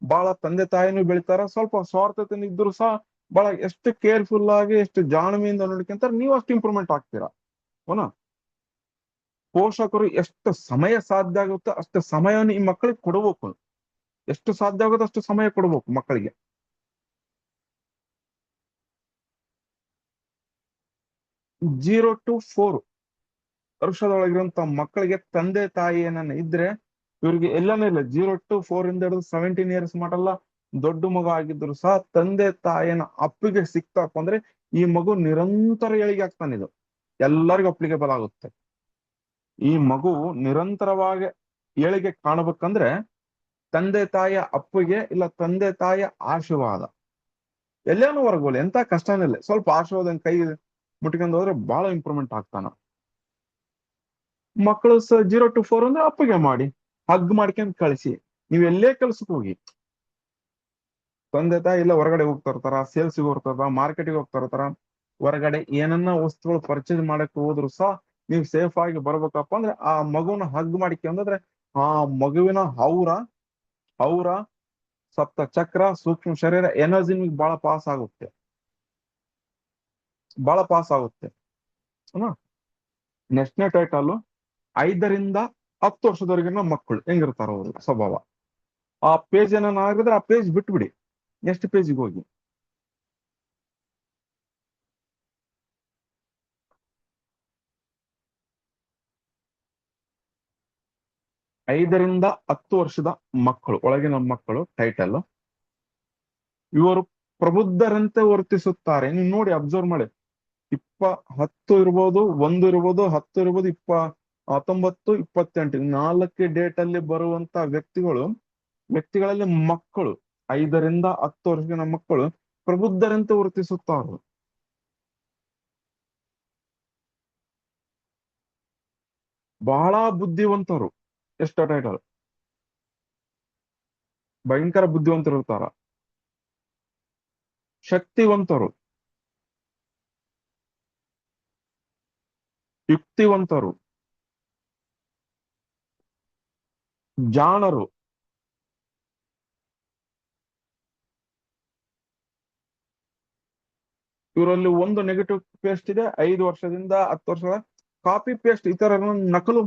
ಬಹಳ ತಂದೆ ತಾಯಿನೂ ಬೆಳಿತಾರ, ಸ್ವಲ್ಪ ಸ್ವಾರ್ಥತೆ ಇದ್ರು ಸಹ ಬಹಳ ಎಷ್ಟು ಕೇರ್ಫುಲ್ ಆಗಿ ಎಷ್ಟು ಜಾಣ್ಮೆಯಿಂದ ನೋಡ್ಕೊಂತಾರೆ, ನೀವು ಅಷ್ಟು ಇಂಪ್ರೂವ್ಮೆಂಟ್ ಆಗ್ತೀರಾ. ಅವನ ಪೋಷಕರು ಎಷ್ಟು ಸಮಯ ಸಾಧ್ಯ ಆಗುತ್ತೋ ಅಷ್ಟು ಸಮಯವನ್ನು ಈ ಮಕ್ಕಳಿಗೆ ಕೊಡಬೇಕು. ಎಷ್ಟು ಸಾಧ್ಯ ಆಗುತ್ತೋ ಅಷ್ಟು ಸಮಯ ಕೊಡ್ಬೇಕು ಮಕ್ಕಳಿಗೆ. 0 to 4 ವರ್ಷದೊಳಗಿರುವಂತ ಮಕ್ಕಳಿಗೆ ತಂದೆ ತಾಯಿ ಏನನ್ನ ಇದ್ರೆ ಇವ್ರಿಗೆ ಎಲ್ಲಾನು ಇಲ್ಲ. 0 to 4 ಇಂದ ಹಿಡಿದು 17 years ಮಾಡಲ್ಲ, ದೊಡ್ಡ ಮಗು ಆಗಿದ್ರು ಸಹ ತಂದೆ ತಾಯಿನ ಅಪ್ಪಿಗೆ ಸಿಕ್ತಪ್ಪ ಅಂದ್ರೆ ಈ ಮಗು ನಿರಂತರ ಏಳಿಗೆ ಆಗ್ತಾನೆ. ಇದು ಎಲ್ಲರಿಗೂ ಅಪ್ಲಿಕೇಬಲ್ ಆಗುತ್ತೆ. ಈ ಮಗು ನಿರಂತರವಾಗಿ ಏಳಿಗೆ ಕಾಣಬೇಕಂದ್ರೆ ತಂದೆ ತಾಯಿಯ ಅಪ್ಪಿಗೆ ಇಲ್ಲ ತಂದೆ ತಾಯಿಯ ಆಶೀರ್ವಾದ ಎಲ್ಲೇನೂ ಹೊರಗೋಲಿ, ಎಂತ ಕಷ್ಟನಿಲ್ಲ, ಸ್ವಲ್ಪ ಆಶೀರ್ವಾದ ಕೈ ಮುಟ್ಕೊಂಡು ಹೋದ್ರೆ ಬಹಳ ಇಂಪ್ರೂವ್ಮೆಂಟ್ ಆಗ್ತಾನ. ಮಕ್ಕಳು 0 to 4 ಅಂದ್ರೆ ಅಪ್ಪಗೆ ಮಾಡಿ ಹಗ್ ಮಾಡ್ಕೊಂಡ್ ಕಳಿಸಿ. ನೀವ್ ಎಲ್ಲೇ ಕೆಲ್ಸಕ್ಕೆ ಹೋಗಿ, ತಂದೆ ತಾಯಿ ಇಲ್ಲ ಹೊರಗಡೆ ಹೋಗ್ತಾ ಇರ್ತಾರ, ಸೇಲ್ಸ್ಗೆ ಹೋಗ್ತಾರ, ಮಾರ್ಕೆಟಿಗೆ ಹೋಗ್ತಾ ಇರ್ತಾರ, ಹೊರಗಡೆ ಏನನ್ನ ವಸ್ತುಗಳು ಪರ್ಚೇಸ್ ಮಾಡಕ್ ಹೋದ್ರು ಸಹ ನೀವು ಸೇಫ್ ಆಗಿ ಬರ್ಬೇಕಪ್ಪ ಅಂದ್ರೆ ಆ ಮಗುನ ಹಗ್ ಮಾಡಿಕೊಂಡ್ರೆ ಆ ಮಗುವಿನ ಔರ ಸಪ್ತ ಚಕ್ರ ಸೂಕ್ಷ್ಮ ಶರೀರ ಎನರ್ಜಿ ನಿಮ್ಗೆ ಬಹಳ ಪಾಸ್ ಆಗುತ್ತೆ. ನೆಕ್ಸ್ಟ್ನೇ ಟೈಟಲ್, 5 ರಿಂದ 10 ವರ್ಷದವರೆಗಿನ ಮಕ್ಕಳು ಹೆಂಗಿರ್ತಾರ ಅವರು ಸ್ವಭಾವ. ಆ ಪೇಜ್ ಏನಾನ ಆಗಿದ್ರೆ ಆ ಪೇಜ್ ಬಿಟ್ಬಿಡಿ, ನೆಕ್ಸ್ಟ್ ಪೇಜ್ಗೆ ಹೋಗಿ. 5 ರಿಂದ 10 ವರ್ಷದ ಮಕ್ಕಳು ಒಳಗಿನ ಮಕ್ಕಳು ಟೈಟಲ್. ಇವರು ಪ್ರಬುದ್ಧರಂತೆ ವರ್ತಿಸುತ್ತಾರೆ. ನೀವು ನೋಡಿ, ಅಬ್ಸರ್ವ್ ಮಾಡಿ. 10 ಇರ್ಬೋದು, 1 ಇರ್ಬೋದು, 10 ಇರ್ಬೋದು, 19, 28 4 ಡೇಟ್ ಅಲ್ಲಿ ಬರುವಂತ ವ್ಯಕ್ತಿಗಳಲ್ಲಿ ಮಕ್ಕಳು 5 ರಿಂದ 10 ವರ್ಷದ ಮಕ್ಕಳು ಪ್ರಬುದ್ಧರಂತೆ ವರ್ತಿಸುತ್ತಾರೆ. ಬಹಳ ಬುದ್ಧಿವಂತರು. ಎಷ್ಟ ಟೈಟಲ್, ಭಯಂಕರ ಬುದ್ಧಿವಂತರು ಇರ್ತಾರ. ಶಕ್ತಿವಂತರು, ಯುಕ್ತಿವಂತರು, ಜಾಣರು. ಇವರಲ್ಲಿ ಒಂದು ನೆಗೆಟಿವ್ ಪೇಸ್ಟ್ ಇದೆ. 5 ವರ್ಷದಿಂದ 10 ವರ್ಷದ ಕಾಪಿ ಪೇಸ್ಟ್, ಈ ತರ ನಕಲು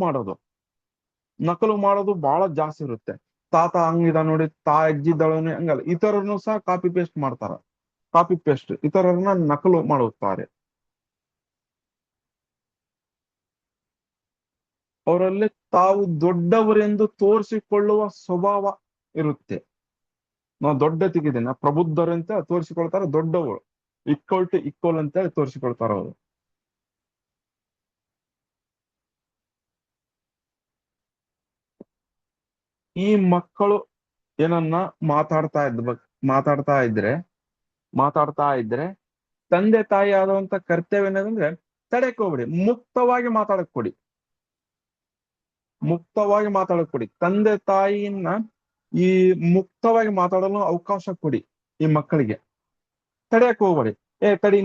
ಮಾಡೋದು ಬಹಳ ಜಾಸ್ತಿ ಇರುತ್ತೆ. ತಾತ ಹಂಗಿದ ನೋಡಿ, ಅಜ್ಜಿ ಹಂಗಲ್ಲ, ಇತರನ್ನು ಸಹ ಕಾಪಿ ಪೇಸ್ಟ್ ಮಾಡ್ತಾರ. ಕಾಪಿ ಪೇಸ್ಟ್ ಇತರರನ್ನ ನಕಲು ಮಾಡುತ್ತಾರೆ. ಅವರಲ್ಲಿ ತಾವು ದೊಡ್ಡವರೆಂದು ತೋರಿಸಿಕೊಳ್ಳುವ ಸ್ವಭಾವ ಇರುತ್ತೆ. ನಾವು ದೊಡ್ಡ ತೆಗಿದ್ದೇನೆ, ಪ್ರಬುದ್ಧರಂತೆ ತೋರಿಸಿಕೊಳ್ತಾರ, ದೊಡ್ಡವರು ಈಕ್ವಲ್ ಅಂತ ಹೇಳಿ ತೋರಿಸಿಕೊಳ್ತಾರ ಅವರು. ಈ ಮಕ್ಕಳು ಏನನ್ನ ಮಾತಾಡ್ತಾ ಇದ್ರೆ ತಂದೆ ತಾಯಿ ಆದಂತ ಕರ್ತವ್ಯ ಏನಂದ್ರೆ ತಡೆಕ್ ಹೋಗ್ಬಿಡಿ, ಮುಕ್ತವಾಗಿ ಮಾತಾಡಕ್ ಕೊಡಿ. ತಂದೆ ತಾಯಿಯನ್ನ ಈ ಮುಕ್ತವಾಗಿ ಮಾತಾಡಲು ಅವಕಾಶ ಕೊಡಿ. ಈ ಮಕ್ಕಳಿಗೆ ತಡೆಯಕ್ ಹೋಗ್ಬೇಡಿ.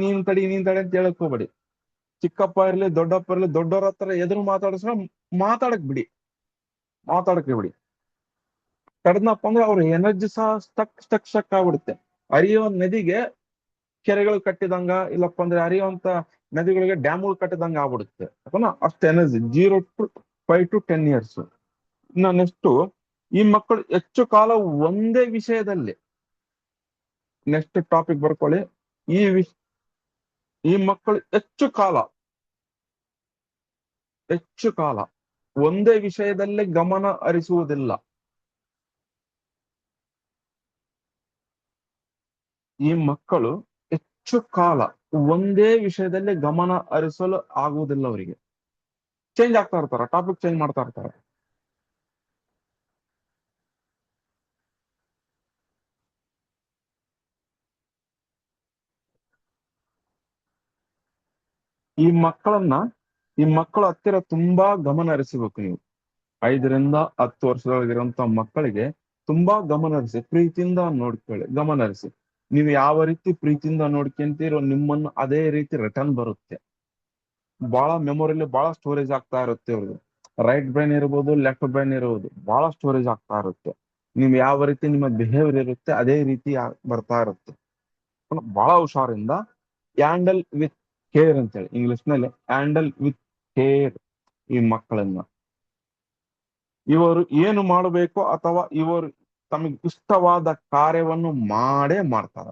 ನೀನ್ ತಡಿ ಅಂತ ಹೇಳಕ್ ಹೋಗ್ಬೇಡಿ. ಚಿಕ್ಕಪ್ಪ ಇರ್ಲಿ ದೊಡ್ಡಪ್ಪ ಇರ್ಲಿ, ದೊಡ್ಡವ್ರ ಹತ್ರ ಎದುರು ಮಾತಾಡಕ್ ಬಿಡಿ. ತಡೆದ್ನಪ್ಪ ಅಂದ್ರೆ ಅವ್ರ ಎನರ್ಜಿ ಸಹ ಸ್ಟಕ್ ಆಗ್ಬಿಡುತ್ತೆ. ಹರಿಯೋ ನದಿಗೆ ಕೆರೆಗಳು ಕಟ್ಟಿದಂಗ, ಇಲ್ಲಪ್ಪ ಅಂದ್ರೆ ಹರಿಯುವಂತ ನದಿಗಳಿಗೆ ಡ್ಯಾಮ್ಗಳು ಕಟ್ಟಿದಂಗ ಆಗ್ಬಿಡುತ್ತೆ. ಅಷ್ಟು ಎನರ್ಜಿ. 0 to 5 to 10 years. ಇನ್ನ ನೆಕ್ಸ್ಟ್, ಈ ಮಕ್ಕಳು ಹೆಚ್ಚು ಕಾಲ ಒಂದೇ ವಿಷಯದಲ್ಲಿ, ನೆಕ್ಸ್ಟ್ ಟಾಪಿಕ್ ಬರ್ಕೊಳ್ಳಿ. ಈ ವಿಷ ಈ ಮಕ್ಕಳು ಹೆಚ್ಚು ಕಾಲ ಒಂದೇ ವಿಷಯದಲ್ಲೇ ಗಮನ ಹರಿಸುವುದಿಲ್ಲ. ಈ ಮಕ್ಕಳು ಹೆಚ್ಚು ಕಾಲ ಒಂದೇ ವಿಷಯದಲ್ಲಿ ಗಮನ ಹರಿಸಲು ಆಗುವುದಿಲ್ಲ ಅವರಿಗೆ. ಚೇಂಜ್ ಆಗ್ತಾ ಇರ್ತಾರೆ, ಟಾಪಿಕ್ ಚೇಂಜ್ ಮಾಡ್ತಾ ಇರ್ತಾರೆ. ಈ ಮಕ್ಕಳನ್ನ ಈ ಮಕ್ಕಳ ಹತ್ತಿರ ತುಂಬಾ ಗಮನ ಹರಿಸಬೇಕು ನೀವು. 5 ರಿಂದ 10 ವರ್ಷದೊಳಗಿರುವಂತ ಮಕ್ಕಳಿಗೆ ತುಂಬಾ ಗಮನ ಹರಿಸಿ, ಪ್ರೀತಿಯಿಂದ ನೋಡ್ಕೊಳ್ಳಿ, ಗಮನ ಹರಿಸಿ. ನೀವು ಯಾವ ರೀತಿ ಪ್ರೀತಿಯಿಂದ ನೋಡ್ಕೊಂತೀರೋ ನಿಮ್ಮನ್ನು ಅದೇ ರೀತಿ ರಿಟರ್ನ್ ಬರುತ್ತೆ. ಬಹಳ ಮೆಮೊರಿಲಿ ಬಹಳ ಸ್ಟೋರೇಜ್ ಆಗ್ತಾ ಇರುತ್ತೆ ಅವ್ರಿಗೆ. ರೈಟ್ ಬ್ರೈನ್ ಇರ್ಬೋದು, ಲೆಫ್ಟ್ ಬ್ರೈನ್ ಇರ್ಬೋದು, ಬಹಳ ಸ್ಟೋರೇಜ್ ಆಗ್ತಾ ಇರುತ್ತೆ. ನೀವು ಯಾವ ರೀತಿ ನಿಮ್ಮ ಬಿಹೇವಿಯರ್ ಇರುತ್ತೆ ಅದೇ ರೀತಿ ಬರ್ತಾ ಇರುತ್ತೆ. ಬಹಳ ಹುಷಾರಿಂದ ಹ್ಯಾಂಡಲ್ ವಿತ್ ಕೇರ್ ಅಂತೇಳಿ ಇಂಗ್ಲಿಷ್ ನಲ್ಲಿ, ಹ್ಯಾಂಡಲ್ ವಿತ್ ಕೇರ್ ಈ ಮಕ್ಕಳನ್ನ. ಇವರು ಏನು ಮಾಡಬೇಕು ಅಥವಾ ಇವರು ತಮಗೆ ಇಷ್ಟವಾದ ಕಾರ್ಯವನ್ನು ಮಾಡೇ ಮಾಡ್ತಾರ.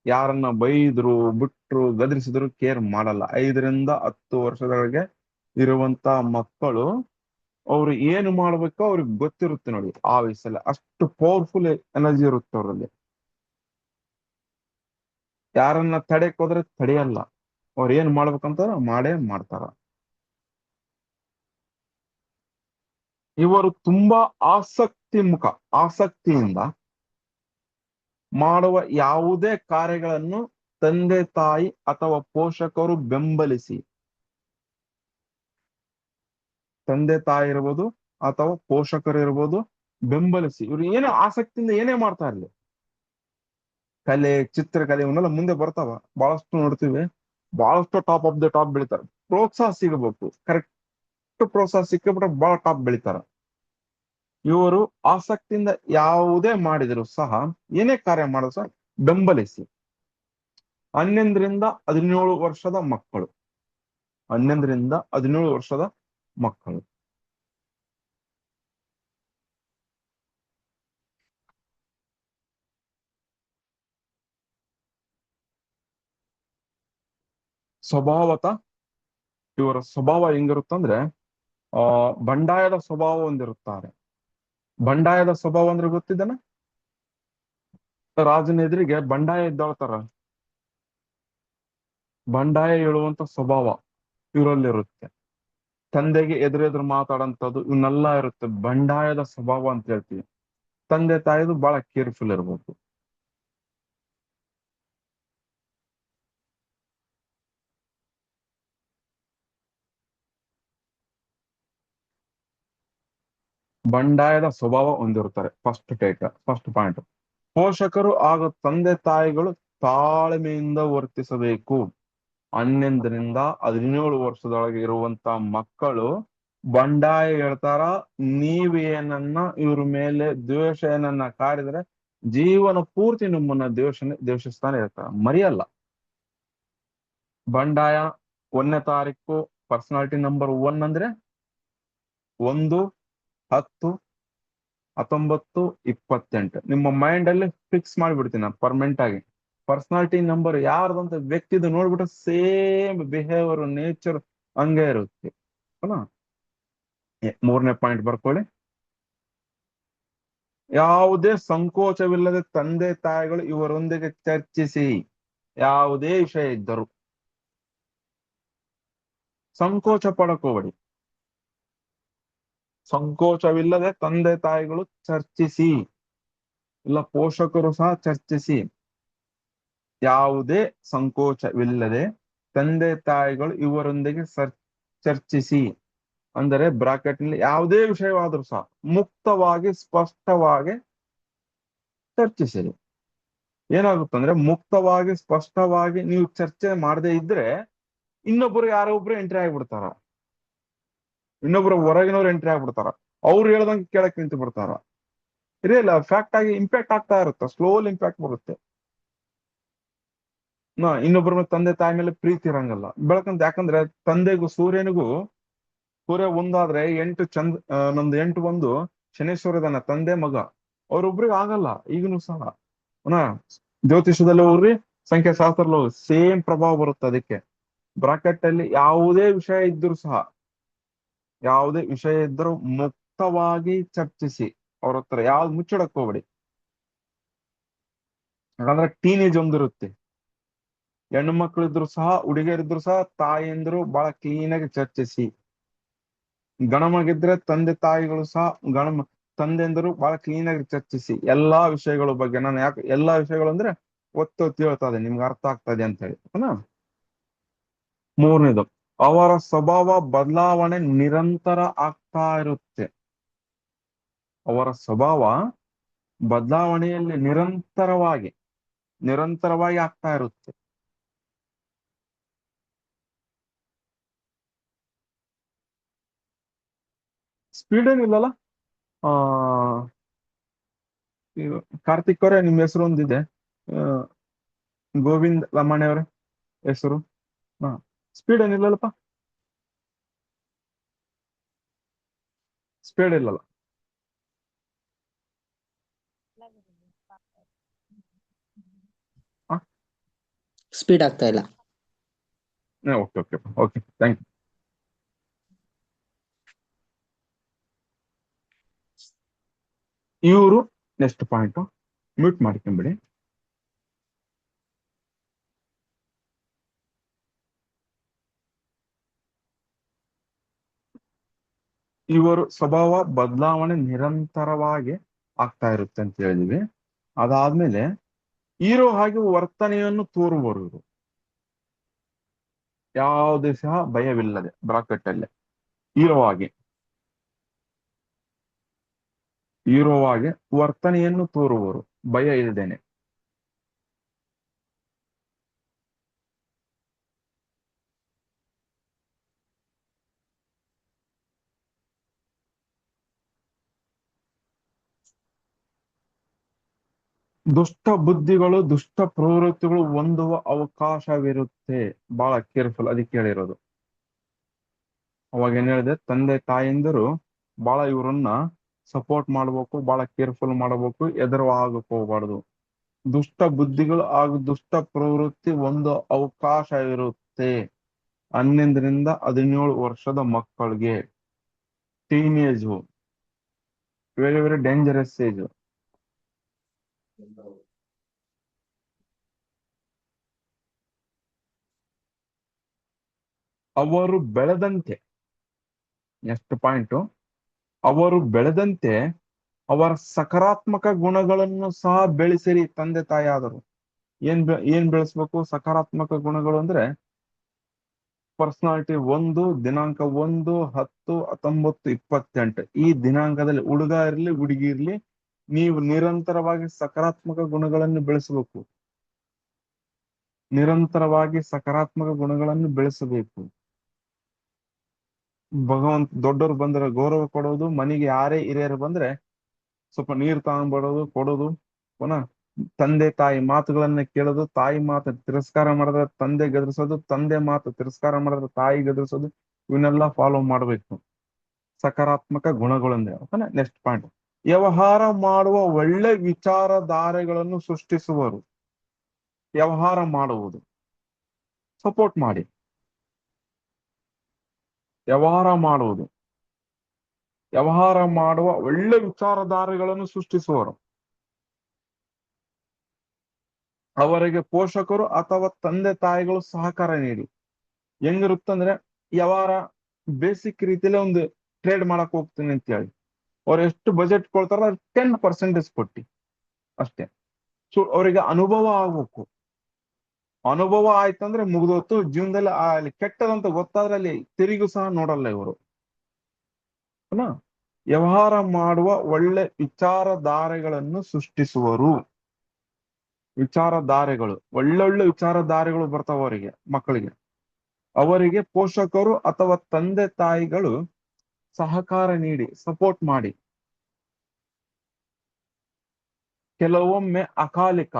ಯಾರನ್ನ ಬೈದ್ರು, ಬಿಟ್ರು, ಗದರಿಸಿದ್ರು ಕೇರ್ ಮಾಡಲ್ಲ. 5 ರಿಂದ 10 ವರ್ಷದೊಳಗೆ ಇರುವಂತ ಮಕ್ಕಳು ಅವ್ರು ಏನು ಮಾಡ್ಬೇಕೋ ಅವ್ರಿಗೆ ಗೊತ್ತಿರುತ್ತೆ ನೋಡಿ. ಆ ವಯಸ್ಸಲ್ಲಿ ಅಷ್ಟು ಪವರ್ಫುಲ್ ಎನರ್ಜಿ ಇರುತ್ತೆ ಅವರಲ್ಲಿ. ಯಾರನ್ನ ತಡೆಕ್ ಹೋದ್ರೆ ತಡೆಯಲ್ಲ. ಅವ್ರು ಏನ್ ಮಾಡ್ಬೇಕಂತ ಮಾಡೇ ಮಾಡ್ತಾರ. ಇವರು ತುಂಬಾ ಆಸಕ್ತಿಯಿಂದ ಮಾಡುವ ಯಾವುದೇ ಕಾರ್ಯಗಳನ್ನು ತಂದೆ ತಾಯಿ ಅಥವಾ ಪೋಷಕರು ಬೆಂಬಲಿಸಿ, ತಂದೆ ತಾಯಿ ಇರ್ಬೋದು ಅಥವಾ ಪೋಷಕರು ಇರ್ಬೋದು, ಬೆಂಬಲಿಸಿ. ಇವ್ರು ಏನೇ ಆಸಕ್ತಿಯಿಂದ ಏನೇ ಮಾಡ್ತಾ ಇರ್ಲಿ, ಕಲೆ, ಚಿತ್ರಕಲೆ ಇವನ್ನೆಲ್ಲ ಮುಂದೆ ಬರ್ತಾವ, ಬಹಳಷ್ಟು ನೋಡ್ತೀವಿ. ಬಹಳಷ್ಟು ಟಾಪ್ ಆಫ್ ದ ಟಾಪ್ ಬೆಳಿತಾರೆ. ಪ್ರೋತ್ಸಾಹ ಸಿಗಬೇಕು, ಕರೆಕ್ಟ್ ಪ್ರೋತ್ಸಾಹ ಸಿಕ್ಕಿಬಿಟ್ರೆ ಬಹಳ ಟಾಪ್ ಬೆಳಿತಾರ. ಇವರು ಆಸಕ್ತಿಯಿಂದ ಯಾವುದೇ ಮಾಡಿದ್ರು ಸಹ, ಏನೇ ಕಾರ್ಯ ಮಾಡಿದ್ರು ಸಹ ಬೆಂಬಲಿಸಿ. 11 ರಿಂದ 17 ವರ್ಷದ ಮಕ್ಕಳು, 11 ರಿಂದ 17 ವರ್ಷದ ಮಕ್ಕಳು ಸ್ವಭಾವತ ಇವರ ಸ್ವಭಾವ ಹೆಂಗಿರುತ್ತಂದ್ರೆ, ಆ ಬಂಡಾಯದ ಸ್ವಭಾವ ಹೊಂದಿರುತ್ತಾರೆ. ಬಂಡಾಯದ ಸ್ವಭಾವ ಅಂದ್ರೆ ಗೊತ್ತಿದ್ದಾನೆ? ರಾಜನ ಎದುರಿಗೆ ಬಂಡಾಯ ಇದ್ದಾಳ್ತಾರ. ಬಂಡಾಯ ಹೇಳುವಂತ ಸ್ವಭಾವ ಇವರಲ್ಲಿರುತ್ತೆ. ತಂದೆಗೆ ಎದುರೆದುರು ಮಾತಾಡಂತದ್ದು ಇವನ್ನೆಲ್ಲ ಇರುತ್ತೆ. ಬಂಡಾಯದ ಸ್ವಭಾವ ಅಂತ ಹೇಳ್ತೀವಿ. ತಂದೆ ತಾಯಿದು ಬಹಳ ಕೇರ್ಫುಲ್ ಇರ್ಬೇಕು. ಬಂಡಾಯದ ಸ್ವಭಾವ ಹೊಂದಿರುತ್ತಾರೆ. First point. ಪೋಷಕರು ಹಾಗೂ ತಂದೆ ತಾಯಿಗಳು ತಾಳ್ಮೆಯಿಂದ ವರ್ತಿಸಬೇಕು. 11 ರಿಂದ 17 ವರ್ಷದೊಳಗೆ ಇರುವಂತ ಮಕ್ಕಳು ಬಂಡಾಯ ಹೇಳ್ತಾರ. ನೀವೇನನ್ನ ಇವ್ರ ಮೇಲೆ ದ್ವೇಷ ಏನನ್ನ ಕಾಡಿದ್ರೆ ಜೀವನ ಪೂರ್ತಿ ನಿಮ್ಮನ್ನ ದ್ವೇಷಿಸ್ತಾನೆ ಇರ್ತಾರ, ಮರೆಯಲ್ಲ. ಬಂಡಾಯ 1ನೇ ತಾರೀಕು ಪರ್ಸನಾಲಿಟಿ ನಂಬರ್ 1 ಅಂದ್ರೆ 1, 10, 19, 28 ನಿಮ್ಮ ಮೈಂಡ್ ಅಲ್ಲಿ ಫಿಕ್ಸ್ ಮಾಡಿಬಿಡ್ತೀನಿ ನಾನು ಪರ್ಮನೆಂಟ್ ಆಗಿ. ಪರ್ಸನಾಲಿಟಿ ನಂಬರ್ ಯಾರ್ದಂತ ವ್ಯಕ್ತಿದು ನೋಡ್ಬಿಟ್ರೆ ಸೇಮ್ ಬಿಹೇವಿಯರ್, ನೇಚರ್ ಹಂಗೆ ಇರುತ್ತೆ. ಅಲ್ಲ, 3ನೇ ಪಾಯಿಂಟ್ ಬರ್ಕೊಳ್ಳಿ. ಯಾವುದೇ ಸಂಕೋಚವಿಲ್ಲದೆ ತಂದೆ ತಾಯಿಗಳು ಇವರೊಂದಿಗೆ ಚರ್ಚಿಸಿ. ಯಾವುದೇ ವಿಷಯ ಇದ್ದರು ಸಂಕೋಚ ಪಡಕ್ ಹೋಗ್ಬೇಡಿ. ಸಂಕೋಚವಿಲ್ಲದೆ ತಂದೆ ತಾಯಿಗಳು ಚರ್ಚಿಸಿ, ಇಲ್ಲ ಪೋಷಕರು ಸಹ ಚರ್ಚಿಸಿ. ಯಾವುದೇ ಸಂಕೋಚವಿಲ್ಲದೆ ತಂದೆ ತಾಯಿಗಳು ಇವರೊಂದಿಗೆ ಚರ್ಚಿಸಿ ಅಂದರೆ ಬ್ರಾಕೆಟ್ ನಲ್ಲಿ ಯಾವುದೇ ವಿಷಯವಾದ್ರೂ ಸಹ ಮುಕ್ತವಾಗಿ, ಸ್ಪಷ್ಟವಾಗಿ ಚರ್ಚಿಸಿರಿ. ಏನಾಗುತ್ತಂದ್ರೆ, ಮುಕ್ತವಾಗಿ ಸ್ಪಷ್ಟವಾಗಿ ನೀವು ಚರ್ಚೆ ಮಾಡದೇ ಇದ್ರೆ ಇನ್ನೊಬ್ರು ಯಾರೋ ಒಬ್ರು ಎಂಟ್ರಿ ಆಗ್ಬಿಡ್ತಾರ. ಇನ್ನೊಬ್ರು ಹೊರಗಿನವ್ರು ಎಂಟ್ರಿ ಆಗ್ಬಿಡ್ತಾರ. ಅವ್ರು ಹೇಳ್ದಂಗೆ ಕೇಳಕ್ ನಿಂತು ಬಿಡ್ತಾರ. ಇಲ್ಲ, ಫ್ಯಾಕ್ಟ್ ಆಗಿ ಇಂಪ್ಯಾಕ್ಟ್ ಆಗ್ತಾ ಇರುತ್ತೆ, ಸ್ಲೋಲಿ ಇಂಪ್ಯಾಕ್ಟ್ ಬರುತ್ತೆ. ಇನ್ನೊಬ್ಬರ ತಂದೆ ತಾಯಿ ಮೇಲೆ ಪ್ರೀತಿ ಇರಂಗಲ್ಲ ಬೆಳಕಂತ. ಯಾಕಂದ್ರೆ ತಂದೆಗೂ ಸೂರ್ಯ ಒಂದಾದ್ರೆ 8 ನಮ್ದು 8 ಒಂದು ಶನೇಶ್ವರ ಇದಾನ, ತಂದೆ ಮಗ. ಅವ್ರೊಬ್ರಿಗೆ ಆಗಲ್ಲ ಈಗನು ಸಹ. ಜ್ಯೋತಿಷದಲ್ಲಿ ಹೋಗ್ರಿ, ಸಂಖ್ಯಾಶಾಸ್ತ್ರದಲ್ಲಿ ಹೋಗ್ರಿ, ಸೇಮ್ ಪ್ರಭಾವ ಬರುತ್ತೆ. ಅದಕ್ಕೆ ಬ್ರಾಕೆಟ್ ಅಲ್ಲಿ ಯಾವುದೇ ವಿಷಯ ಇದ್ರೂ ಮುಕ್ತವಾಗಿ ಚರ್ಚಿಸಿ. ಅವ್ರ ಹತ್ರ ಯಾವ್ದು ಮುಚ್ಚಡಕ್ ಹೋಗ್ಬೇಡಿ. ಯಾಕಂದ್ರೆ ಟೀನೇಜ್ ಒಂದಿರುತ್ತೆ. ಹೆಣ್ಣು ಮಕ್ಕಳಿದ್ರು ಸಹ ಹುಡುಗಿಯರಿದ್ರು ಸಹ ತಾಯಿಯಂದ್ರು ಬಹಳ ಕ್ಲೀನ್ ಆಗಿ ಚರ್ಚಿಸಿ. ಗಣಮಗಿದ್ರೆ ತಂದೆ ತಾಯಿಗಳು ಸಹ ತಂದೆಂದರು ಬಹಳ ಕ್ಲೀನ್ ಆಗಿ ಚರ್ಚಿಸಿ ಎಲ್ಲಾ ವಿಷಯಗಳ ಬಗ್ಗೆ. ನಾನು ಯಾಕೆ ಎಲ್ಲಾ ವಿಷಯಗಳು ಅಂದ್ರೆ ಒತ್ತು ಹೇಳ್ತಾ ಇದೆ, ನಿಮ್ಗೆ ಅರ್ಥ ಆಗ್ತಾ ಇದೆ ಅಂತ ಹೇಳಿ. ಓಕೆನಾ? ಮೂರನೇದು, ಅವರ ಸ್ವಭಾವ ಬದಲಾವಣೆ ನಿರಂತರ ಆಗ್ತಾ ಇರುತ್ತೆ. ಅವರ ಸ್ವಭಾವ ಬದಲಾವಣೆಯಲ್ಲಿ ನಿರಂತರವಾಗಿ ಆಗ್ತಾ ಇರುತ್ತೆ. ಸ್ಪೀಡ್ ಏನಿಲ್ಲಲ್ಲ. ಆ ಕಾರ್ತಿಕ್ ಅವರೇ, ನಿಮ್ ಹೆಸರು ಒಂದಿದೆ, ಆ, ಗೋವಿಂದ್ ಲಮಾಣಿ ಅವರೇ ಹೆಸರು. ಹಾ, ಸ್ಪೀಡ್ ಏನಿಲ್ಲಲ್ಲಪ್ಪ. ಸ್ಪೀಡ್ ಇಲ್ಲಲ್ಲ. ಸ್ಪೀಡ್ ಆಗ್ತಾ ಇಲ್ಲ. Okay okay okay, thank you. ಇವರು ನೆಕ್ಸ್ಟ್ ಪಾಯಿಂಟ್ ಮ್ಯೂಟ್ ಮಾಡ್ಕೊಂಬಿಡಿ. ಇವರು ಸ್ವಭಾವ ಬದಲಾವಣೆ ನಿರಂತರವಾಗಿ ಆಗ್ತಾ ಇರುತ್ತೆ ಅಂತ ಹೇಳಿದ್ವಿ. ಅದಾದ್ಮೇಲೆ ಹೀರೋ ಹಾಗೆ ವರ್ತನೆಯನ್ನು ತೋರುವರು ಇವರು, ಯಾವುದೇ ಸಹ ಭಯವಿಲ್ಲದೆ ಬ್ರಾಕೆಟ್ ಅಲ್ಲೇ ಹೀರೋ ಆಗಿ ವರ್ತನೆಯನ್ನು ತೋರುವರು, ಭಯ ಇಲ್ಲದೇನೆ. ದುಷ್ಟ ಬುದ್ಧಿಗಳು ದುಷ್ಟ ಪ್ರವೃತ್ತಿಗಳು ಹೊಂದುವ ಅವಕಾಶವಿರುತ್ತೆ. ಬಹಳ ಕೇರ್ಫುಲ್, ಅದಕ್ಕೆ ಹೇಳಿರೋದು. ಅವಾಗ ಏನ್ ಹೇಳಿದೆ, ತಂದೆ ತಾಯಿಂದರು ಬಹಳ ಇವ್ರನ್ನ ಸಪೋರ್ಟ್ ಮಾಡ್ಬೇಕು, ಬಹಳ ಕೇರ್ಫುಲ್ ಮಾಡಬೇಕು, ಆಗಕ್ ಹೋಗ್ಬಾರ್ದು. ದುಷ್ಟ ಬುದ್ಧಿಗಳು ಹಾಗೂ ದುಷ್ಟ ಪ್ರವೃತ್ತಿ ಒಂದು ಅವಕಾಶ ಇರುತ್ತೆ 11 ರಿಂದ 17 ವರ್ಷದ ಮಕ್ಕಳಿಗೆ. Teenage very very dangerous age. ಅವರು ಬೆಳೆದಂತೆ, ನೆಕ್ಸ್ಟ್ ಪಾಯಿಂಟ್, ಅವರು ಬೆಳೆದಂತೆ ಅವರ ಸಕಾರಾತ್ಮಕ ಗುಣಗಳನ್ನು ಸಹ ಬೆಳೆಸಿರಿ. ತಂದೆ ತಾಯಿ ಆದರು ಏನ್ ಬೆಳೆಸ್ಬೇಕು? ಸಕಾರಾತ್ಮಕ ಗುಣಗಳು ಅಂದ್ರೆ ಪರ್ಸನಾಲಿಟಿ 1, ದಿನಾಂಕ 1, 10, 19, 28 ಈ ದಿನಾಂಕದಲ್ಲಿ ಹುಡುಗ ಇರ್ಲಿ ಹುಡುಗಿ ಇರ್ಲಿ, ನೀವು ನಿರಂತರವಾಗಿ ಸಕಾರಾತ್ಮಕ ಗುಣಗಳನ್ನು ಬೆಳೆಸಬೇಕು. ನಿರಂತರವಾಗಿ ಸಕಾರಾತ್ಮಕ ಗುಣಗಳನ್ನು ಬೆಳೆಸಬೇಕು. ಭಗವಂತ ದೊಡ್ಡವರು ಬಂದ್ರೆ ಗೌರವ ಕೊಡೋದು, ಮನೆಗೆ ಯಾರೇ ಹಿರಿಯರು ಬಂದ್ರೆ ಸ್ವಲ್ಪ ನೀರು ತಗೊಂಡ್ಬರೋದು, ಕೊಡೋದು. ಪುನಃ ತಂದೆ ತಾಯಿ ಮಾತುಗಳನ್ನ ಕೇಳೋದು, ತಾಯಿ ಮಾತು ತಿರಸ್ಕಾರ ಮಾಡಿದ್ರೆ ತಂದೆ ಗದರಿಸೋದು, ತಂದೆ ಮಾತು ತಿರಸ್ಕಾರ ಮಾಡಿದ್ರೆ ತಾಯಿ ಗದರಿಸೋದು, ಇವನ್ನೆಲ್ಲ ಫಾಲೋ ಮಾಡ್ಬೇಕು. ಸಕಾರಾತ್ಮಕ ಗುಣಗಳಂದ್ರೆ. ಓಕೆನಾ? ನೆಕ್ಸ್ಟ್ ಪಾಯಿಂಟ್, ವ್ಯವಹಾರ ಮಾಡುವ ಒಳ್ಳೆ ವಿಚಾರಧಾರೆಗಳನ್ನು ಸೃಷ್ಟಿಸುವರು. ವ್ಯವಹಾರ ಮಾಡುವುದು ಸಪೋರ್ಟ್ ಮಾಡಿ. ವ್ಯವಹಾರ ಮಾಡುವ ಒಳ್ಳೆ ವಿಚಾರಧಾರೆಗಳನ್ನು ಸೃಷ್ಟಿಸುವರು. ಅವರಿಗೆ ಪೋಷಕರು ಅಥವಾ ತಂದೆ ತಾಯಿಗಳು ಸಹಕಾರ ನೀಡಿ. ಹೆಂಗಿರುತ್ತಂದ್ರೆ, ವ್ಯವಹಾರ ಬೇಸಿಕ್ ರೀತಿಯಲ್ಲಿ ಒಂದು ಟ್ರೇಡ್ ಮಾಡಕ್ ಹೋಗ್ತೀನಿ ಅಂತ ಹೇಳಿ ಅವ್ರು ಎಷ್ಟು ಬಜೆಟ್ ಕೊಡ್ತಾರ 10% ಕೊಟ್ಟಿ ಅಷ್ಟೇ. ಸೊ ಅವರಿಗೆ ಅನುಭವ ಆಗ್ಬೇಕು. ಅನುಭವ ಆಯ್ತಂದ್ರೆ ಮುಗಿದೋತು ಜೀವನದಲ್ಲಿ. ಅಲ್ಲಿ ಕೆಟ್ಟದಂತ ಗೊತ್ತಾದ್ರೆ ಅಲ್ಲಿ ತಿರುಗು ಸಹ ನೋಡಲ್ಲ ಇವರು. ವ್ಯವಹಾರ ಮಾಡುವ ಒಳ್ಳೆ ವಿಚಾರಧಾರೆಗಳನ್ನು ಸೃಷ್ಟಿಸುವರು. ವಿಚಾರಧಾರೆಗಳು, ಒಳ್ಳೊಳ್ಳೆ ವಿಚಾರಧಾರೆಗಳು ಬರ್ತಾವ ಅವರಿಗೆ, ಮಕ್ಕಳಿಗೆ. ಅವರಿಗೆ ಪೋಷಕರು ಅಥವಾ ತಂದೆ ತಾಯಿಗಳು ಸಹಕಾರ ನೀಡಿ, ಸಪೋರ್ಟ್ ಮಾಡಿ. ಕೆಲವೊಮ್ಮೆ ಅಕಾಲಿಕ